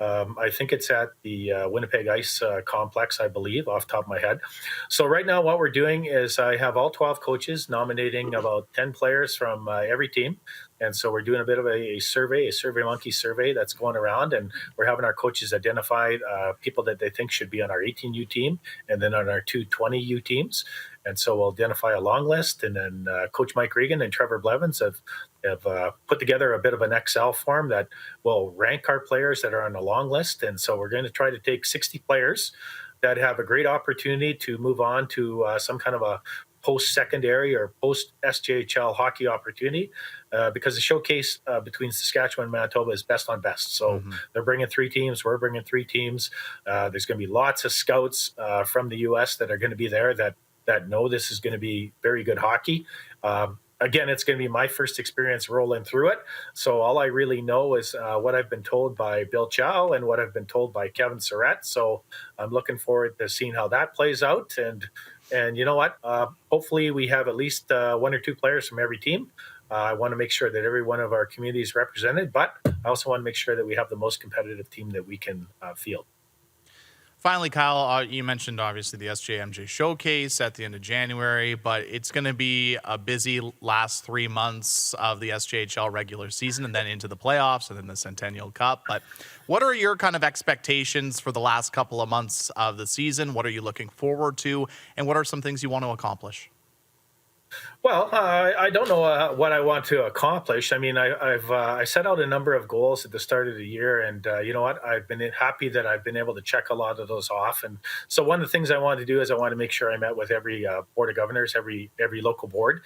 I think it's at the Winnipeg Ice Complex, I believe, off the top of my head. So right now what we're doing is I have all 12 coaches nominating about 10 players from every team. And so we're doing a bit of a SurveyMonkey survey that's going around, and we're having our coaches identify people that they think should be on our 18U team and then on our 220U teams. And so we'll identify a long list, and then Coach Mike Regan and Trevor Blevins have put together a bit of an Excel form that will rank our players that are on the long list. And so we're going to try to take 60 players that have a great opportunity to move on to some kind of a post-secondary or post-SJHL hockey opportunity, because the showcase between Saskatchewan and Manitoba is best on best. So they're bringing 3 teams, we're bringing 3 teams. There's going to be lots of scouts from the U.S. that are going to be there that know this is going to be very good hockey. Again, it's going to be my first experience rolling through it. So all I really know is what I've been told by Bill Chow and what I've been told by Kevin Surratt. So I'm looking forward to seeing how that plays out. And you know what? Hopefully we have at least 1 or 2 players from every team. I want to make sure that every one of our communities is represented, but I also want to make sure that we have the most competitive team that we can field. Finally, Kyle, you mentioned obviously the SJMJ showcase at the end of January, but it's going to be a busy last 3 months of the SJHL regular season and then into the playoffs and then the Centennial Cup. But what are your kind of expectations for the last couple of months of the season? What are you looking forward to? And what are some things you want to accomplish? Well, I don't know what I want to accomplish. I mean, I set out a number of goals at the start of the year, and you know what? I've been happy that I've been able to check a lot of those off. And so one of the things I wanted to do is I want to make sure I met with every board of governors, every local board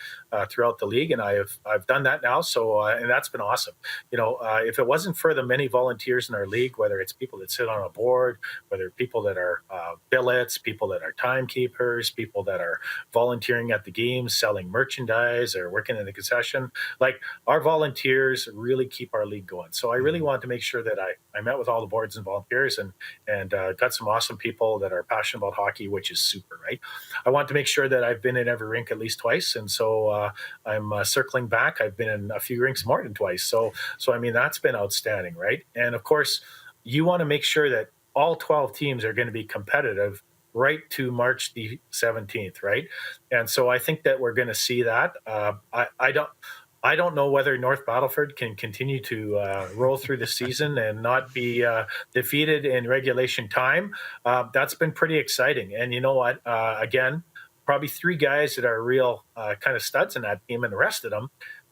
throughout the league, and I've done that now. So and that's been awesome. You know, if it wasn't for the many volunteers in our league, whether it's people that sit on a board, whether people that are billets, people that are timekeepers, people that are volunteering at the games, selling selling merchandise or working in the concession. Like, our volunteers really keep our league going. So I really wanted to make sure that I met with all the boards and volunteers and got some awesome people that are passionate about hockey, which is super, right? I want to make sure that I've been in every rink at least twice. And so I'm circling back. I've been in a few rinks more than twice. So I mean, that's been outstanding, right? And of course, you want to make sure that all 12 teams are going to be competitive right to March the 17th, right? And so I think that we're going to see that. I don't know whether North Battleford can continue to roll through the season and not be defeated in regulation time. That's been pretty exciting. And you know what? Again, probably 3 guys that are real kind of studs in that team, and the rest of them.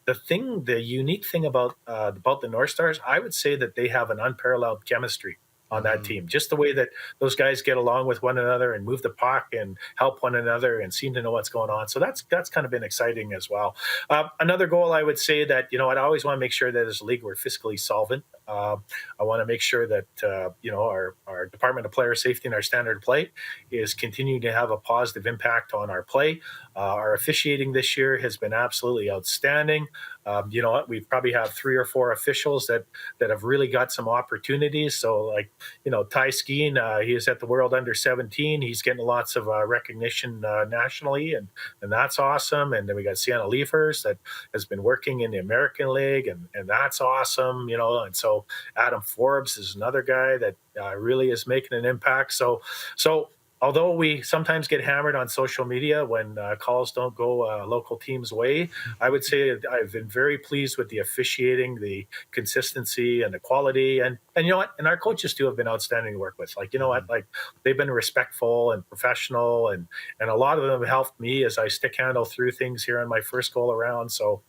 The unique thing about the North Stars, I would say that they have an unparalleled chemistry on that team. Just the way that those guys get along with one another and move the puck and help one another and seem to know what's going on. So that's kind of been exciting as well. Another goal, I would say that, you know, I'd always want to make sure that as a league we're fiscally solvent. I want to make sure that, you know, our Department of Player Safety and our standard of play is continuing to have a positive impact on our play. Our officiating this year has been absolutely outstanding. You know what? We probably have 3 or 4 officials that have really got some opportunities. So, like, you know, Ty Skeen, he is at the World Under 17. He's getting lots of recognition nationally, and that's awesome. And then we got Sienna Leafers that has been working in the American League, and that's awesome, you know. And so Adam Forbes is another guy that really is making an impact. So although we sometimes get hammered on social media when calls don't go local teams' way, I would say I've been very pleased with the officiating, the consistency, and the quality. And you know what? And our coaches too have been outstanding to work with. Like, you know what? Like, they've been respectful and professional, and a lot of them have helped me as I stick handle through things here on my first go around. So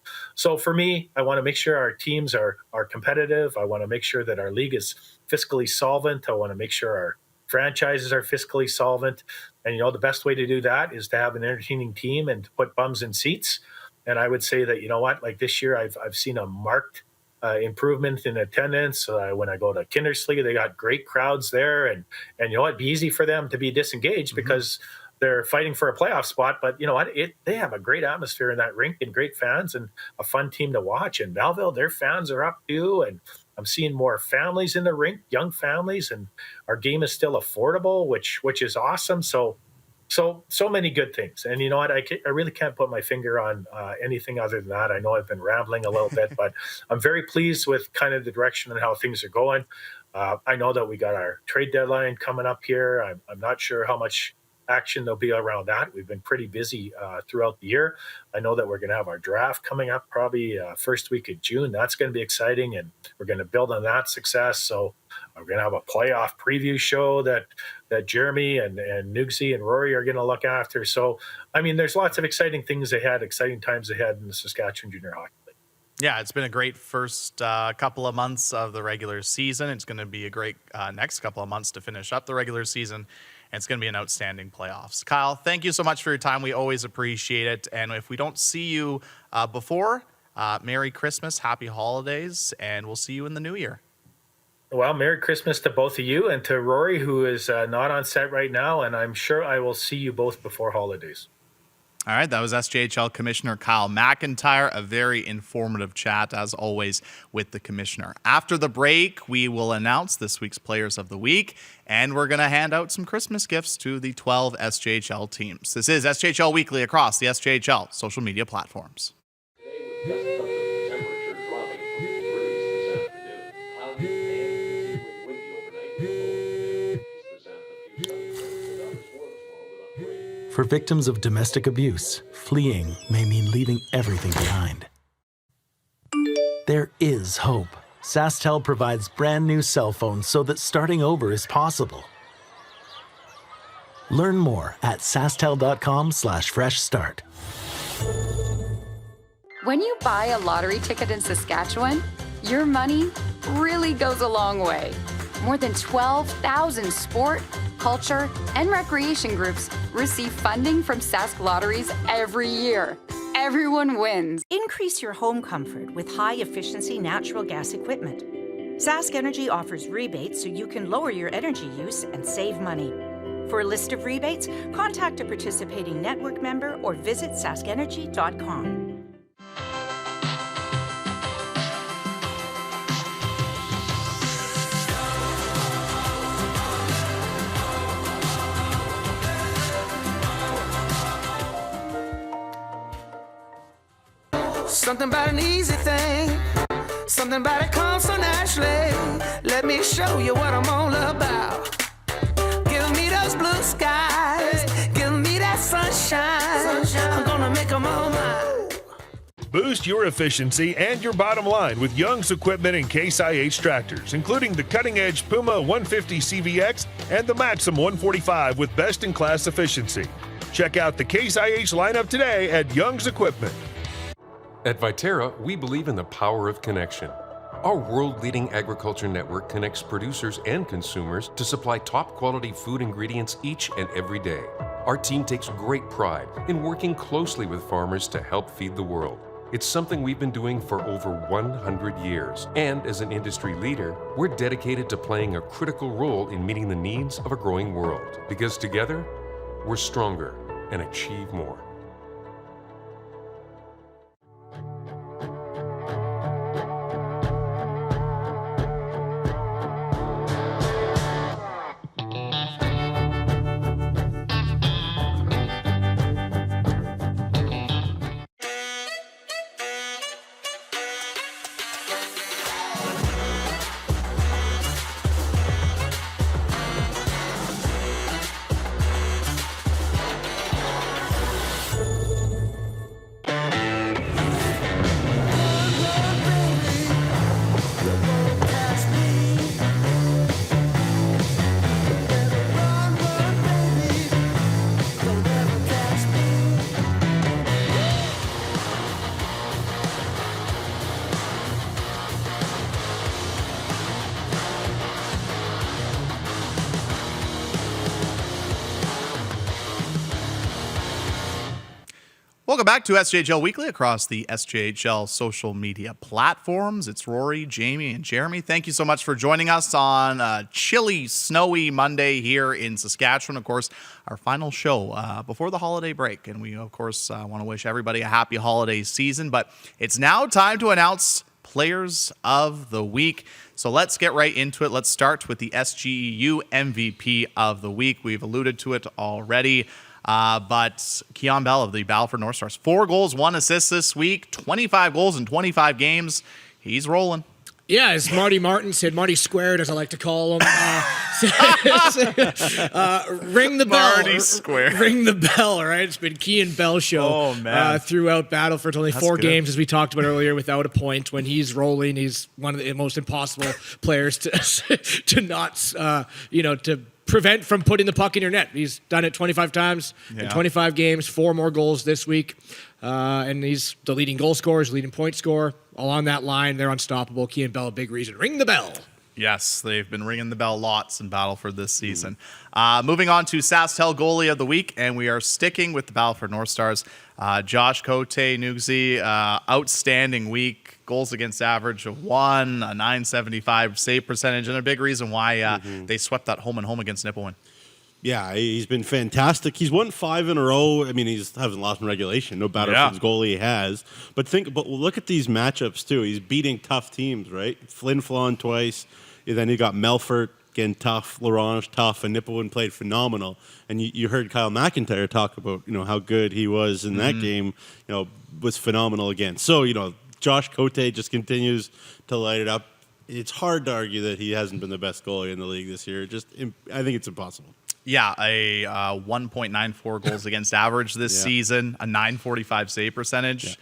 for me, I want to make sure our teams are competitive. I want to make sure that our league is fiscally solvent. I want to make sure our franchises are fiscally solvent. And, you know, the best way to do that is to have an entertaining team and to put bums in seats. And I would say that, you know what, like this year, I've seen a marked improvement in attendance. When I go to Kindersley, they got great crowds there. And you know what, it'd be easy for them to be disengaged because they're fighting for a playoff spot. But you know what, they have a great atmosphere in that rink and great fans and a fun team to watch. And Melville, their fans are up too. And I'm seeing more families in the rink, young families, and our game is still affordable, which is awesome. So many good things. And you know what, I really can't put my finger on anything other than that. I know I've been rambling a little bit, but I'm very pleased with kind of the direction and how things are going. I know that we got our trade deadline coming up here. I'm not sure how much action there'll be around that. We've been pretty busy throughout the year. I know that we're going to have our draft coming up probably first week of June. That's going to be exciting, and we're going to build on that success. So we're going to have a playoff preview show that Jeromy and Neugebauer and Rory are going to look after. So, I mean, there's lots of exciting things ahead, exciting times ahead in the Saskatchewan Junior Hockey League. Yeah, it's been a great first couple of months of the regular season. It's going to be a great next couple of months to finish up the regular season. And it's going to be an outstanding playoffs. Kyle, thank you so much for your time. We always appreciate it. And if we don't see you before, Merry Christmas, Happy Holidays, and we'll see you in the new year. Well, Merry Christmas to both of you and to Rory, who is not on set right now. And I'm sure I will see you both before holidays. All right, that was SJHL Commissioner Kyle McIntyre. A very informative chat, as always, with the commissioner. After the break, we will announce this week's Players of the Week, and we're going to hand out some Christmas gifts to the 12 SJHL teams. This is SJHL Weekly across the SJHL social media platforms. For victims of domestic abuse, fleeing may mean leaving everything behind. There is hope. SaskTel provides brand new cell phones so that starting over is possible. Learn more at sasktel.com/fresh start. When you buy a lottery ticket in Saskatchewan, your money really goes a long way. More than 12,000 sport, culture, and recreation groups receive funding from Sask Lotteries every year. Everyone wins. Increase your home comfort with high-efficiency natural gas equipment. Sask Energy offers rebates so you can lower your energy use and save money. For a list of rebates, contact a participating network member or visit saskenergy.com. Something about an easy thing. Something about it comes so naturally. Let me show you what I'm all about. Give me those blue skies. Give me that sunshine. I'm gonna make them all mine. Boost your efficiency and your bottom line with Young's equipment and Case IH tractors, including the cutting-edge Puma 150 CVX and the Maxim 145 with best-in-class efficiency. Check out the Case IH lineup today at Young's Equipment. At Viterra, we believe in the power of connection. Our world-leading agriculture network connects producers and consumers to supply top-quality food ingredients each and every day. Our team takes great pride in working closely with farmers to help feed the world. It's something we've been doing for over 100 years. And as an industry leader, we're dedicated to playing a critical role in meeting the needs of a growing world. Because together, we're stronger and achieve more. Welcome back to SJHL Weekly across the SJHL social media platforms. It's Rory, Jamie, and Jeremy. Thank you so much for joining us on a chilly, snowy Monday here in Saskatchewan. Of course, our final show before the holiday break. And we, of course, want to wish everybody a happy holiday season. But it's now time to announce Players of the Week. So let's get right into it. Let's start with the SGEU MVP of the week. We've alluded to it already. But Keon Bell of the Battleford North Stars, 4 goals, 1 assist this week, 25 goals in 25 games. He's rolling. Yeah, as Marty Martin said, Marty Squared, as I like to call him. Ring the bell. Marty Squared. Ring the bell, all right? It's been Keon Bell show throughout Battleford. Only 4 games, as we talked about earlier, without a point. When he's rolling, he's one of the most impossible players to not, to prevent from putting the puck in your net. He's done it 25 times in 25 games, 4 more goals this week. And he's the leading goal scorer, leading point scorer. All on that line, they're unstoppable. Keon Bell, a big reason. Ring the bell. Yes, they've been ringing the bell lots in Battleford this season. Moving on to SaskTel Goalie of the Week, and we are sticking with the Battleford North Stars. Josh Cote, Neugebauer, outstanding week. Goals against average of 1, a .975 save percentage, and a big reason why they swept that home and home against Nipawin. Yeah, he's been fantastic. He's won 5 in a row. I mean, he hasn't lost in regulation. No Battleford's goalie has. But look at these matchups too. He's beating tough teams, right? Flin Flon twice. Then he got Melfort, again tough. Laurent tough, and Nipawin played phenomenal. And you heard Kyle McIntyre talk about how good he was in that game. Was phenomenal again. So Josh Cote just continues to light it up. It's hard to argue that he hasn't been the best goalie in the league this year. I think it's impossible. Yeah, a 1.94 goals against average this season, a .945 save percentage. Yeah.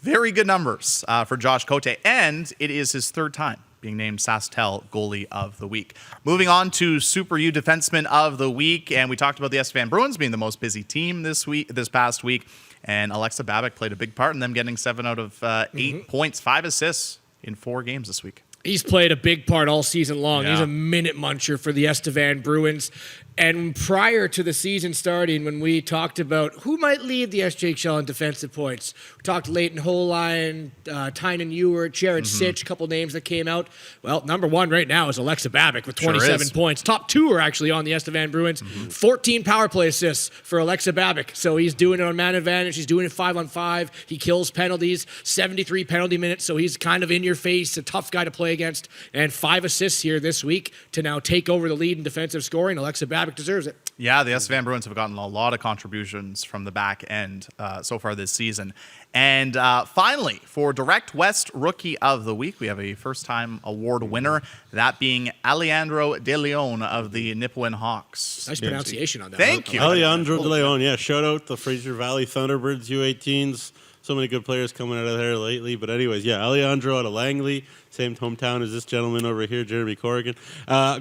Very good numbers for Josh Cote, and it is his 3rd time being named SaskTel Goalie of the Week. Moving on to Super U Defenseman of the Week, and we talked about the Estevan Bruins being the most busy team this past week, and Alexa Babic played a big part in them getting 7 out of 8 points, 5 assists in 4 games this week. He's played a big part all season long. Yeah. He's a minute muncher for the Estevan Bruins. And prior to the season starting, when we talked about who might lead the SJHL in defensive points, we talked Leighton Holine, Tynan Ewert, Jared Sitch, a couple names that came out. Well, number one right now is Alexa Babick with 27 points. Top two are actually on the Estevan Bruins. 14 power play assists for Alexa Babick. So he's doing it on man advantage. He's doing it 5-on-5. He kills penalties, 73 penalty minutes. So he's kind of in your face, a tough guy to play against. And 5 assists here this week to now take over the lead in defensive scoring. Alexa Babick deserves it. Yeah, the Estevan Bruins have gotten a lot of contributions from the back end so far this season. And finally, for Direct West Rookie of the Week, we have a first-time award winner, that being Alejandro De Leon of the Nipawin Hawks. Nice pronunciation on that. Thank you. Alejandro De Leon, yeah. Shout out the Fraser Valley Thunderbirds U18s. So many good players coming out of there lately. But anyways, yeah, Alejandro out of Langley, same hometown as this gentleman over here, Jeromy Corrigan.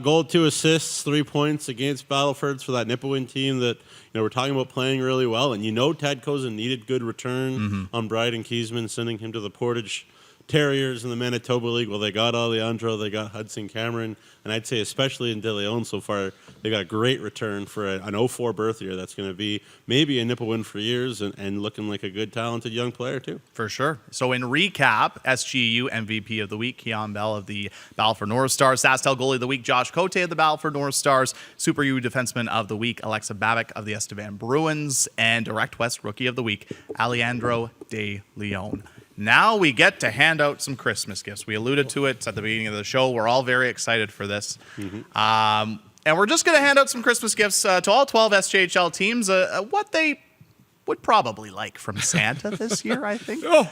Goal, 2 assists, 3 points against Battlefords for that Nipawin team that we're talking about playing really well. And Tad Kozin needed good return on Bryden Kiesman, sending him to the Portage Terriers in the Manitoba League. Well, they got Alejandro, they got Hudson Cameron, and I'd say especially in De Leon so far, they got a great return for an 04 birth year that's going to be maybe a Nipawin for years and looking like a good, talented young player too. For sure. So in recap, SGU MVP of the week, Keon Bell of the Balfour North Stars, SaskTel goalie of the week, Josh Cote of the Balfour North Stars, Super U defenseman of the week, Alexa Babick of the Estevan Bruins, and Direct West Rookie of the week, Alejandro De Leon. Now we get to hand out some Christmas gifts. We alluded to it at the beginning of the show. We're all very excited for this. And we're just going to hand out some Christmas gifts to all 12 SJHL teams, what they would probably like from Santa this year, I think. So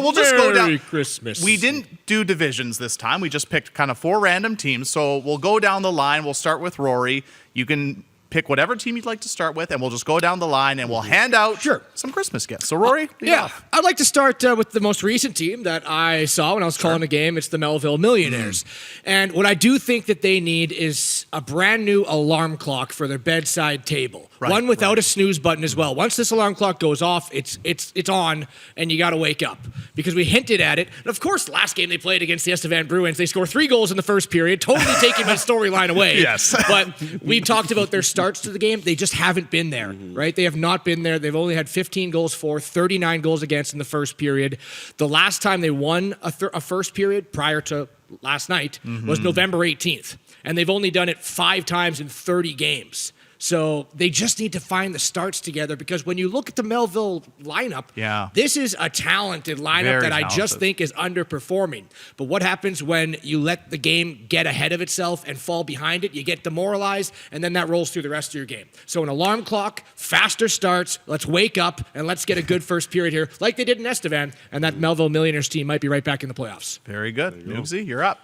we'll just go down. Merry Christmas. We didn't do divisions this time. We just picked kind of 4 random teams. So we'll go down the line. We'll start with Rory. You can pick whatever team you'd like to start with, and we'll just go down the line, and we'll hand out some Christmas gifts. So, Rory, I'd like to start with the most recent team that I saw when I was calling a game. It's the Melville Millionaires. And what I do think that they need is a brand new alarm clock for their bedside table. One without a snooze button as well. Once this alarm clock goes off, it's on, and you got to wake up. Because we hinted at it. And, of course, last game they played against the Estevan Bruins, they scored 3 goals in the first period, totally taking my storyline away. But we talked about their starts to the game. They just haven't been there, right? They have not been there. They've only had 15 goals for, 39 goals against in the first period. The last time they won a first period prior to last night was November 18th. And they've only done it 5 times in 30 games. So they just need to find the starts together, because when you look at the Melville lineup, this is a talented lineup I just think is underperforming. But what happens when you let the game get ahead of itself and fall behind it? You get demoralized, and then that rolls through the rest of your game. So an alarm clock, faster starts, let's wake up, and let's get a good first period here, like they did in Estevan, and that Melville Millionaires team might be right back in the playoffs. Very good. Noogsy, you're up.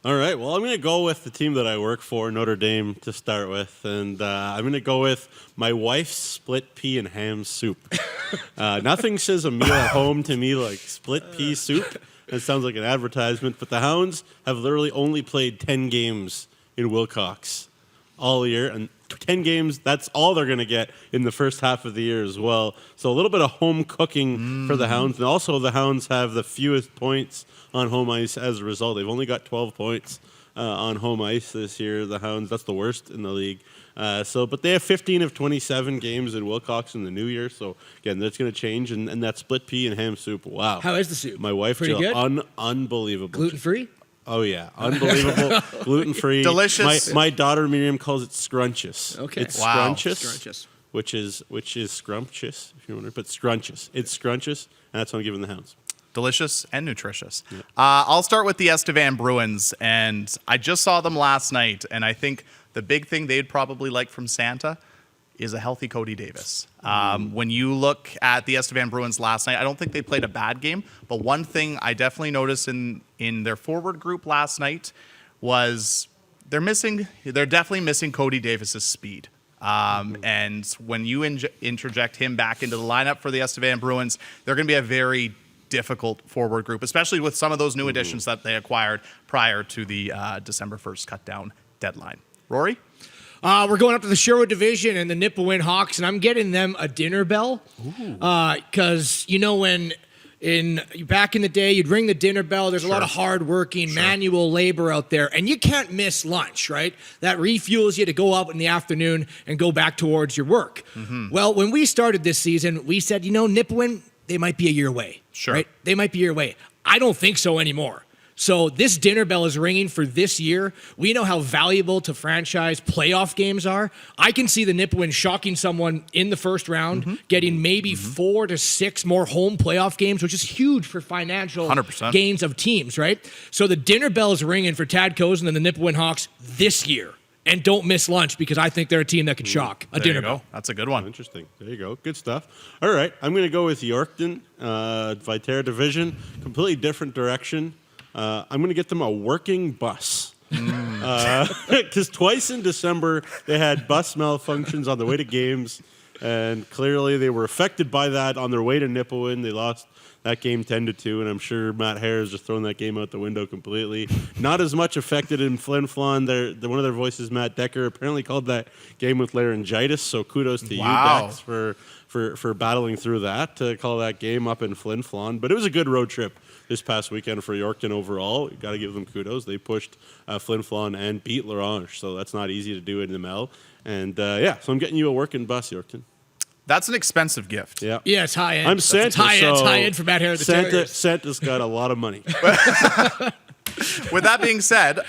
All right, well, I'm going to go with the team that I work for, Notre Dame, to start with. And I'm going to go with my wife's split pea and ham soup. Nothing says a meal at home to me like split pea soup. It sounds like an advertisement, but the Hounds have literally only played 10 games in Wilcox all year. And 10 games, that's all they're going to get in the first half of the year as well. So a little bit of home cooking for the Hounds. And also the Hounds have the fewest points on home ice as a result. They've only got 12 points on home ice this year. The Hounds, that's the worst in the league. But they have 15 of 27 games in Wilcox in the new year. So again, that's going to change. And that split pea and ham soup, wow. How is the soup? My wife, pretty good? Unbelievable. Gluten-free? Oh yeah, unbelievable, gluten-free, delicious. My daughter Miriam calls it scrumptious. Okay, it's scrumptious, which is scrumptious. If you want to put scrumptious, it's scrumptious, and that's what I'm giving the Hounds. Delicious and nutritious. Yeah. I'll start with the Estevan Bruins, and I just saw them last night, and I think the big thing they'd probably like from Santa is a healthy Cody Davis. When you look at the Estevan Bruins last night, I don't think they played a bad game, but one thing I definitely noticed in their forward group last night was they're definitely missing Cody Davis's speed. And when you interject him back into the lineup for the Estevan Bruins, they're going to be a very difficult forward group, especially with some of those new additions that they acquired prior to the December 1st cut-down deadline. Rory? We're going up to the Sherwood Division and the Nipawin Hawks, and I'm getting them a dinner bell. Because, when back in the day, you'd ring the dinner bell. There's a lot of hard-working manual labor out there, and you can't miss lunch, right? That refuels you to go out in the afternoon and go back towards your work. Well, when we started this season, we said, Nipawin, they might be a year away. Right? They might be a year away. I don't think so anymore. So this dinner bell is ringing for this year. We know how valuable to franchise playoff games are. I can see the Nipawin shocking someone in the first round, getting maybe 4 to 6 more home playoff games, which is huge for financial 100%. gains of teams, right? So the dinner bell is ringing for Tad Cozen and the Nipawin Hawks this year. And don't miss lunch, because I think they're a team that can shock a dinner bell. That's a good one. Interesting. There you go. Good stuff. All right. I'm going to go with Yorkton, Viterra division. Completely different direction. I'm going to get them a working bus. Because twice in December, they had bus malfunctions on the way to games. And clearly they were affected by that on their way to Nipawin. They lost that game 10-2, and I'm sure Matt Hare has just thrown that game out the window completely. Not as much affected in Flin Flon. One of their voices, Matt Decker, apparently called that game with laryngitis, so kudos to you, Dex, for battling through that, to call that game up in Flin Flon. But it was a good road trip this past weekend for Yorkton overall. You got to give them kudos. They pushed Flin Flon and beat L'Orange, so that's not easy to do in the Mel. And so I'm getting you a working bus, Yorkton. That's an expensive gift. Yeah, it's high end. I'm Santa. It's high end for Matt Hare. Santa's got a lot of money. With that being said,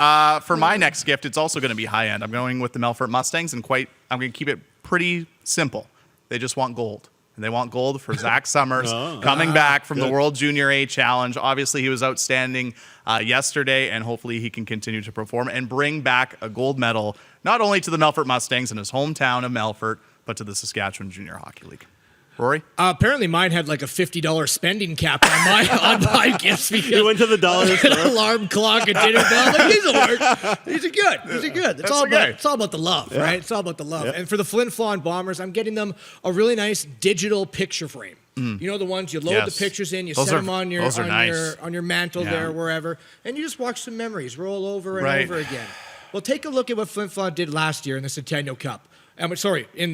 for my next gift, it's also going to be high end. I'm going with the Melfort Mustangs, and I'm going to keep it pretty simple. They just want gold. And they want gold for Zach Summers coming back from the World Junior A Challenge. Obviously, he was outstanding yesterday, and hopefully he can continue to perform and bring back a gold medal, not only to the Melfort Mustangs in his hometown of Melfort, but to the Saskatchewan Junior Hockey League. Rory? Apparently mine had like a $50 spending cap on my gifts. You went to the dollar store. An alarm clock, a dinner bell. Like, these will work. These are good. These are good. It's all about the love, right? It's all about the love. And for the Flin Flon Bombers, I'm getting them a really nice digital picture frame. You know, the ones you load the pictures in, you set them on your mantle there, wherever, and you just watch some memories roll over and over again. Well, take a look at what Flin Flon did last year in the Centennial Cup. In the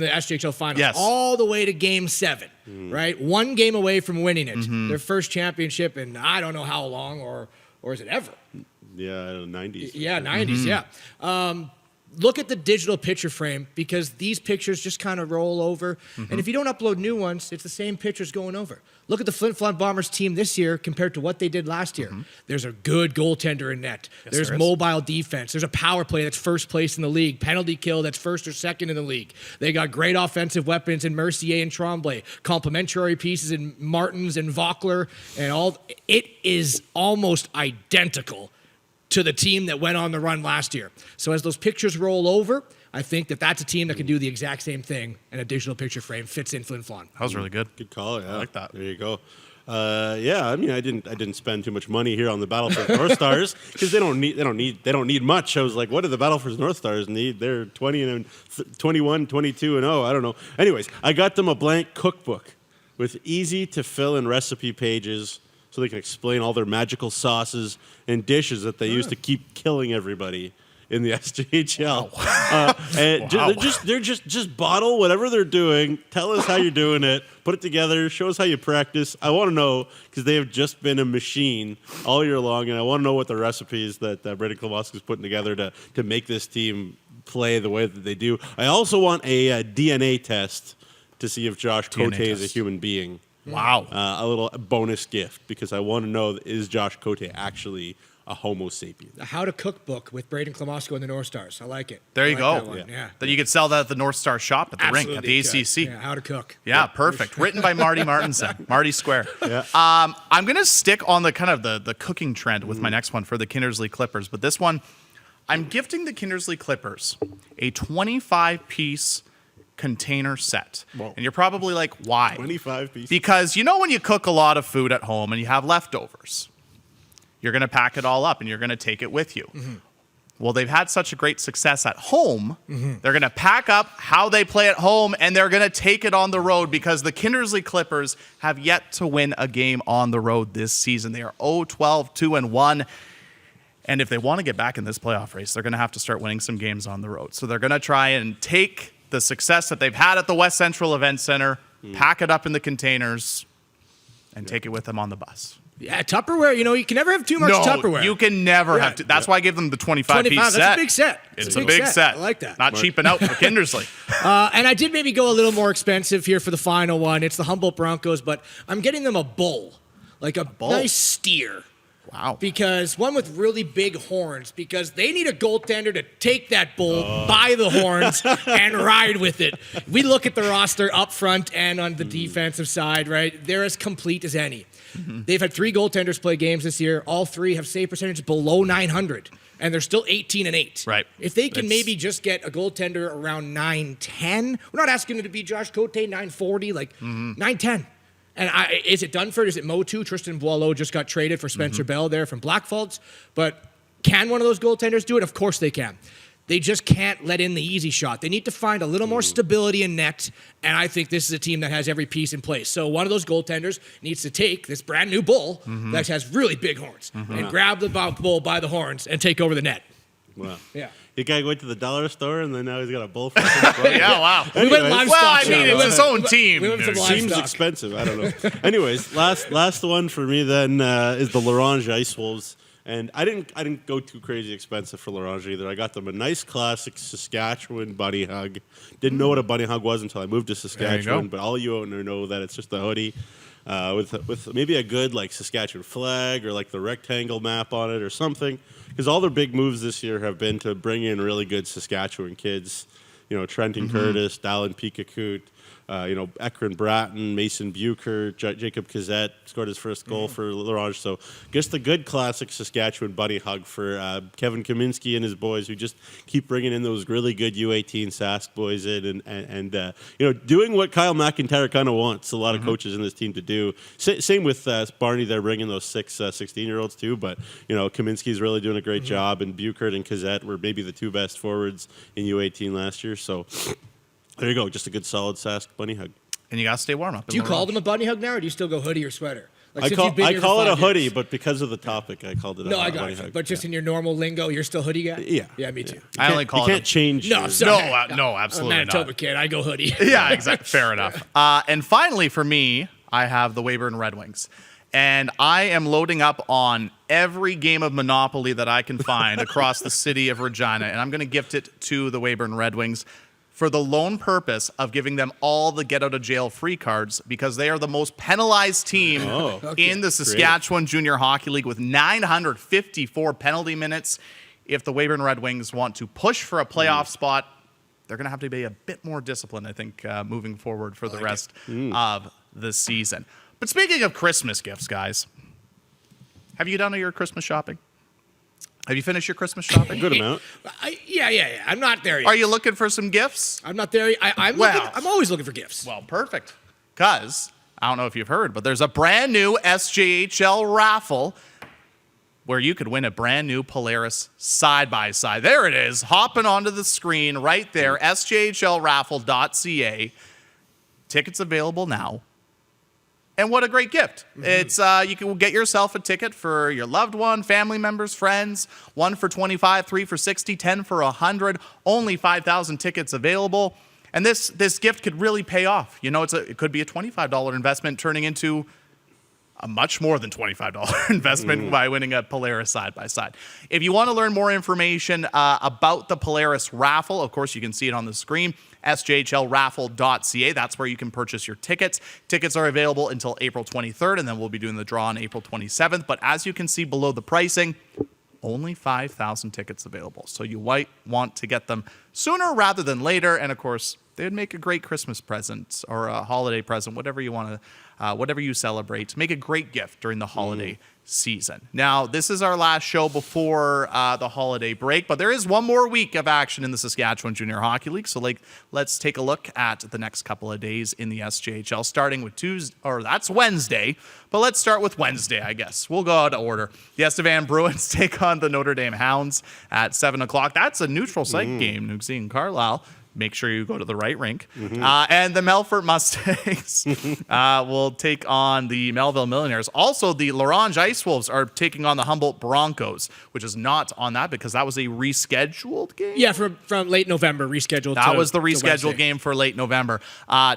SJHL Finals, all the way to Game 7, right? One game away from winning it. Their first championship in I don't know how long, or is it ever? Yeah, 90s. Yeah, 90s, yeah. Look at the digital picture frame, because these pictures just kind of roll over. And if you don't upload new ones, it's the same pictures going over. Look at the Flin Flon Bombers team this year compared to what they did last year. There's a good goaltender in net. There's mobile defense. There's a power play that's first place in the league. Penalty kill that's first or second in the league. They got great offensive weapons in Mercier and Tremblay. Complementary pieces in Martins and Vaucler. And all. It is almost identical to the team that went on the run last year. So as those pictures roll over, I think that's a team that can do the exact same thing, and a digital picture frame fits in Flin Flon. That was really good. Good call. Yeah, I like that. There you go. I mean, I didn't spend too much money here on the Battlefield North Stars, because they don't need much. I was like, what do the Battlefield North Stars need? They're 21, 22 and 0. I don't know. Anyways, I got them a blank cookbook with easy to fill in recipe pages, so they can explain all their magical sauces and dishes that they use to keep killing everybody in the SJHL. They're just bottle whatever they're doing. Tell us how you're doing it. Put it together. Show us how you practice. I want to know, because they have just been a machine all year long, and I want to know what the recipes that Brady Klobosky is putting together to make this team play the way that they do. I also want a DNA test to see if Josh Cote is a human being. Wow. A little bonus gift, because I want to know, is Josh Cote actually a homo sapien? The How to Cook book with Braden Klamosko and the North Stars. I like it. There you go. That yeah. Then you could sell that at the North Star shop at the rink, at the ACC. Yeah, How to Cook. Yeah, perfect. Written by Marty Martinson. Marty Square. Yeah. I'm going to stick on the kind of the cooking trend with my next one for the Kindersley Clippers. But this one, I'm gifting the Kindersley Clippers a 25-piece container set. Whoa. And you're probably like, why? 25 pieces. Because you know when you cook a lot of food at home and you have leftovers, you're going to pack it all up and you're going to take it with you. Well, they've had such a great success at home, they're going to pack up how they play at home and they're going to take it on the road, because the Kindersley Clippers have yet to win a game on the road this season. They are 0-12, 2-1. And if they want to get back in this playoff race, they're going to have to start winning some games on the road. So they're going to try and take the success that they've had at the West Central Event Center, pack it up in the containers, and take it with them on the bus. Yeah, Tupperware, you can never have too much Tupperware. You can never have to. That's why I gave them the 25-piece set. That's a big set. It's a big set. I like that. Not cheaping out for Kindersley. And I did maybe go a little more expensive here for the final one. It's the Humboldt Broncos, but I'm getting them a bull, like a nice steer. Wow. Because one with really big horns, because they need a goaltender to take that bull by the horns and ride with it. We look at the roster up front and on the defensive side, right? They're as complete as any. Mm-hmm. They've had 3 goaltenders play games this year. All 3 have save percentage below 900, and they're still 18-8. Right. If they can maybe just get a goaltender around 910, we're not asking them to be Josh Cote 940, 910. And is it Dunford? Is it Motu? Tristan Boileau just got traded for Spencer Bell there from Blackfalds. But can one of those goaltenders do it? Of course they can. They just can't let in the easy shot. They need to find a little more stability in net, and I think this is a team that has every piece in place. So one of those goaltenders needs to take this brand new bull that has really big horns and grab the bull by the horns and take over the net. Wow. Yeah. The guy went to the dollar store, and then now he's got a bull for Yeah, wow. We went livestock. Well, I mean, it's his own team. We went some Seems livestock. expensive. I don't know. Anyways, last one for me then is the L'Orange Ice Wolves. And I didn't go too crazy expensive for L'Orange either. I got them a nice classic Saskatchewan bunny hug. Didn't know what a bunny hug was until I moved to Saskatchewan, but all you owner know that it's just a hoodie with maybe a good Saskatchewan flag or the rectangle map on it or something. Because all their big moves this year have been to bring in really good Saskatchewan kids. Trenton Curtis, Dallin Peekakoot, Ekron Bratton, Mason Bucher, Jacob Kazette scored his first goal for L'Orange. So just a good classic Saskatchewan bunny hug for Kevin Kaminski and his boys, who just keep bringing in those really good U18 Sask boys in and doing what Kyle McIntyre kind of wants a lot of coaches in this team to do. Same with Barney. They're bringing those 6 16-year-olds too, but Kaminski's really doing a great job, and Bucher and Kazette were maybe the 2 best forwards in U18 last year. So there you go, just a good solid Sask bunny hug. And you got to stay warm up. Do you call them a bunny hug now, or do you still go hoodie or sweater? I call it a hoodie, but because of the topic, I called it a bunny hug. But just in your normal lingo, you're still hoodie guy? Yeah. Yeah, me too. I only call it. You can't change. No, sorry. No, absolutely I'm a Manitoba not. kid. I go hoodie. Yeah, exactly. Fair enough. And finally, for me, I have the Weyburn Red Wings. And I am loading up on every game of Monopoly that I can find across the city of Regina, and I'm going to gift it to the Weyburn Red Wings for the lone purpose of giving them all the get-out-of-jail-free cards, because they are the most penalized team in the Saskatchewan Junior Hockey League with 954 penalty minutes. If the Weyburn Red Wings want to push for a playoff spot, they're going to have to be a bit more disciplined, I think, moving forward for the rest of the season. But speaking of Christmas gifts, guys, have you done your Christmas shopping? Have you finished your Christmas shopping? A good amount. Yeah. I'm not there yet. Are you looking for some gifts? I'm not there. I'm always looking for gifts. Well, perfect. Because, I don't know if you've heard, but there's a brand new SJHL raffle where you could win a brand new Polaris side-by-side. There it is, hopping onto the screen right there, sjhlraffle.ca. Tickets available now. And what a great gift. It's you can get yourself a ticket for your loved one, family members, friends. 1 for $25, 3 for $60, 10 for $100. Only 5,000 tickets available. And this gift could really pay off. It could be a $25 investment turning into a much more than $25 investment by winning a Polaris side-by-side. If you want to learn more information about the Polaris raffle, of course, you can see it on the screen, sjhlraffle.ca. That's where you can purchase your tickets. Tickets are available until April 23rd, and then we'll be doing the draw on April 27th. But as you can see below the pricing, only 5,000 tickets available. So you might want to get them sooner rather than later. And, of course, they would make a great Christmas present or a holiday present, whatever you want to, whatever you celebrate. Make a great gift during the holiday season. Now, this is our last show before the holiday break, but there is one more week of action in the Saskatchewan Junior Hockey League. So, let's take a look at the next couple of days in the SJHL, starting with that's Wednesday. But let's start with Wednesday, I guess. We'll go out of order. The Estevan Bruins take on the Notre Dame Hounds at 7 o'clock. That's a neutral site game, Nugsy and Carlisle. make sure you go to the right rink. And the Melfort Mustangs will take on the Melville Millionaires. Also, the Larange Ice Wolves are taking on the Humboldt Broncos, which is not on that because that was a rescheduled game. Yeah, from late November, rescheduled. That was the rescheduled game for late November.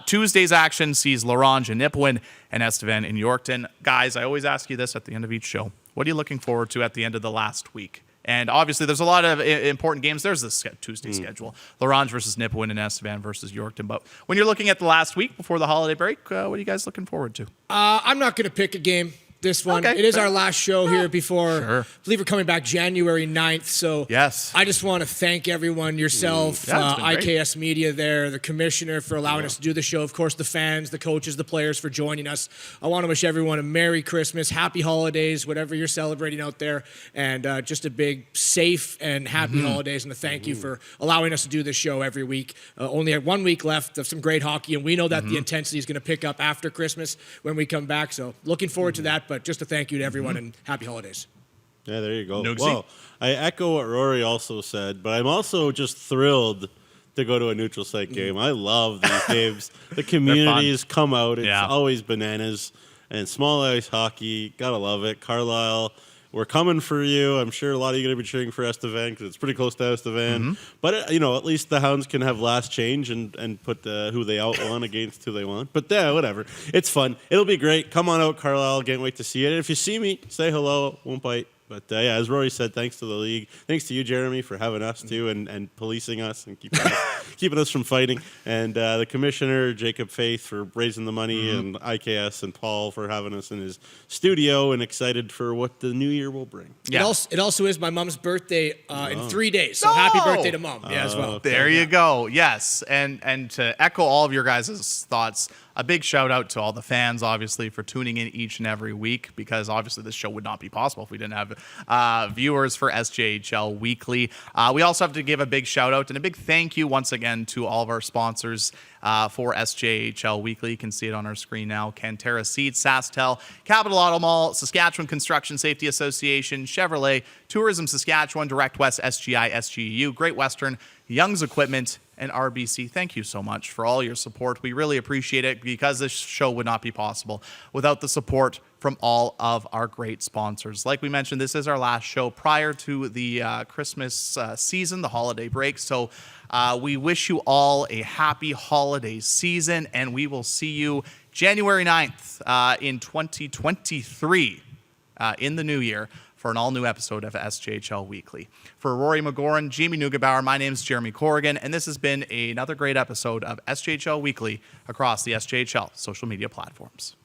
Tuesday's action sees Larange and Nipawin and Estevan in Yorkton. Guys, I always ask you this at the end of each show. What are you looking forward to at the end of the last week? And obviously, there's a lot of important games. There's this Tuesday schedule. Larange versus Nipawin and Estevan versus Yorkton. But when you're looking at the last week before the holiday break, what are you guys looking forward to? I'm not going to pick a game. This one. Okay, it is our last show here before, Sure. I believe we're coming back January 9th. So Yes. I just want to thank everyone, yourself, Yeah, it's been great. IKS Media there, the commissioner for allowing us to do the show. Of course, the fans, the coaches, the players for joining us. I want to wish everyone a Merry Christmas, Happy Holidays, whatever you're celebrating out there. And just a big, safe and happy holidays. And a thank you for allowing us to do this show every week. Only 1 week left of some great hockey. And we know that the intensity is going to pick up after Christmas when we come back. So looking forward to that. But just a thank you to everyone and happy holidays. Yeah, there you go. Nugsy? Well, I echo what Rory also said, but I'm also just thrilled to go to a neutral site game. I love these games. The communities come out. It's always bananas. And small ice hockey, gotta love it. Carlisle, we're coming for you. I'm sure a lot of you are going to be cheering for Estevan because it's pretty close to Estevan. But, at least the Hounds can have last change and put who they outwon against who they want. But, whatever. It's fun. It'll be great. Come on out, Carlisle. Can't wait to see it. And if you see me, say hello. Won't bite. But, as Rory said, thanks to the league. Thanks to you, Jeromy, for having us, too, and policing us and keeping us from fighting. And the commissioner, Jacob Faith, for raising the money, and IKS and Paul for having us in his studio and excited for what the new year will bring. Yeah. It also is my mom's birthday in 3 days. So happy birthday to Mom as well. There you go. Yes. And to echo all of your guys' thoughts, a big shout out to all the fans, obviously, for tuning in each and every week, because obviously this show would not be possible if we didn't have viewers for SJHL Weekly. We also have to give a big shout out and a big thank you once again to all of our sponsors for SJHL Weekly. You can see it on our screen now. Cantera Seeds, SaskTel, Capital Auto Mall, Saskatchewan Construction Safety Association, Chevrolet, Tourism Saskatchewan, Direct West, SGI, SGU, Great Western, Young's Equipment, and RBC. Thank you so much for all your support. We really appreciate it because this show would not be possible without the support from all of our great sponsors. Like we mentioned, this is our last show prior to the Christmas season, the holiday break. So we wish you all a happy holiday season, and we will see you January 9th in 2023 in the new year for an all-new episode of SJHL Weekly. For Rory Mcgouran, Jamie Neugebauer, my name is Jeromy Corrigan, and this has been another great episode of SJHL Weekly across the SJHL social media platforms.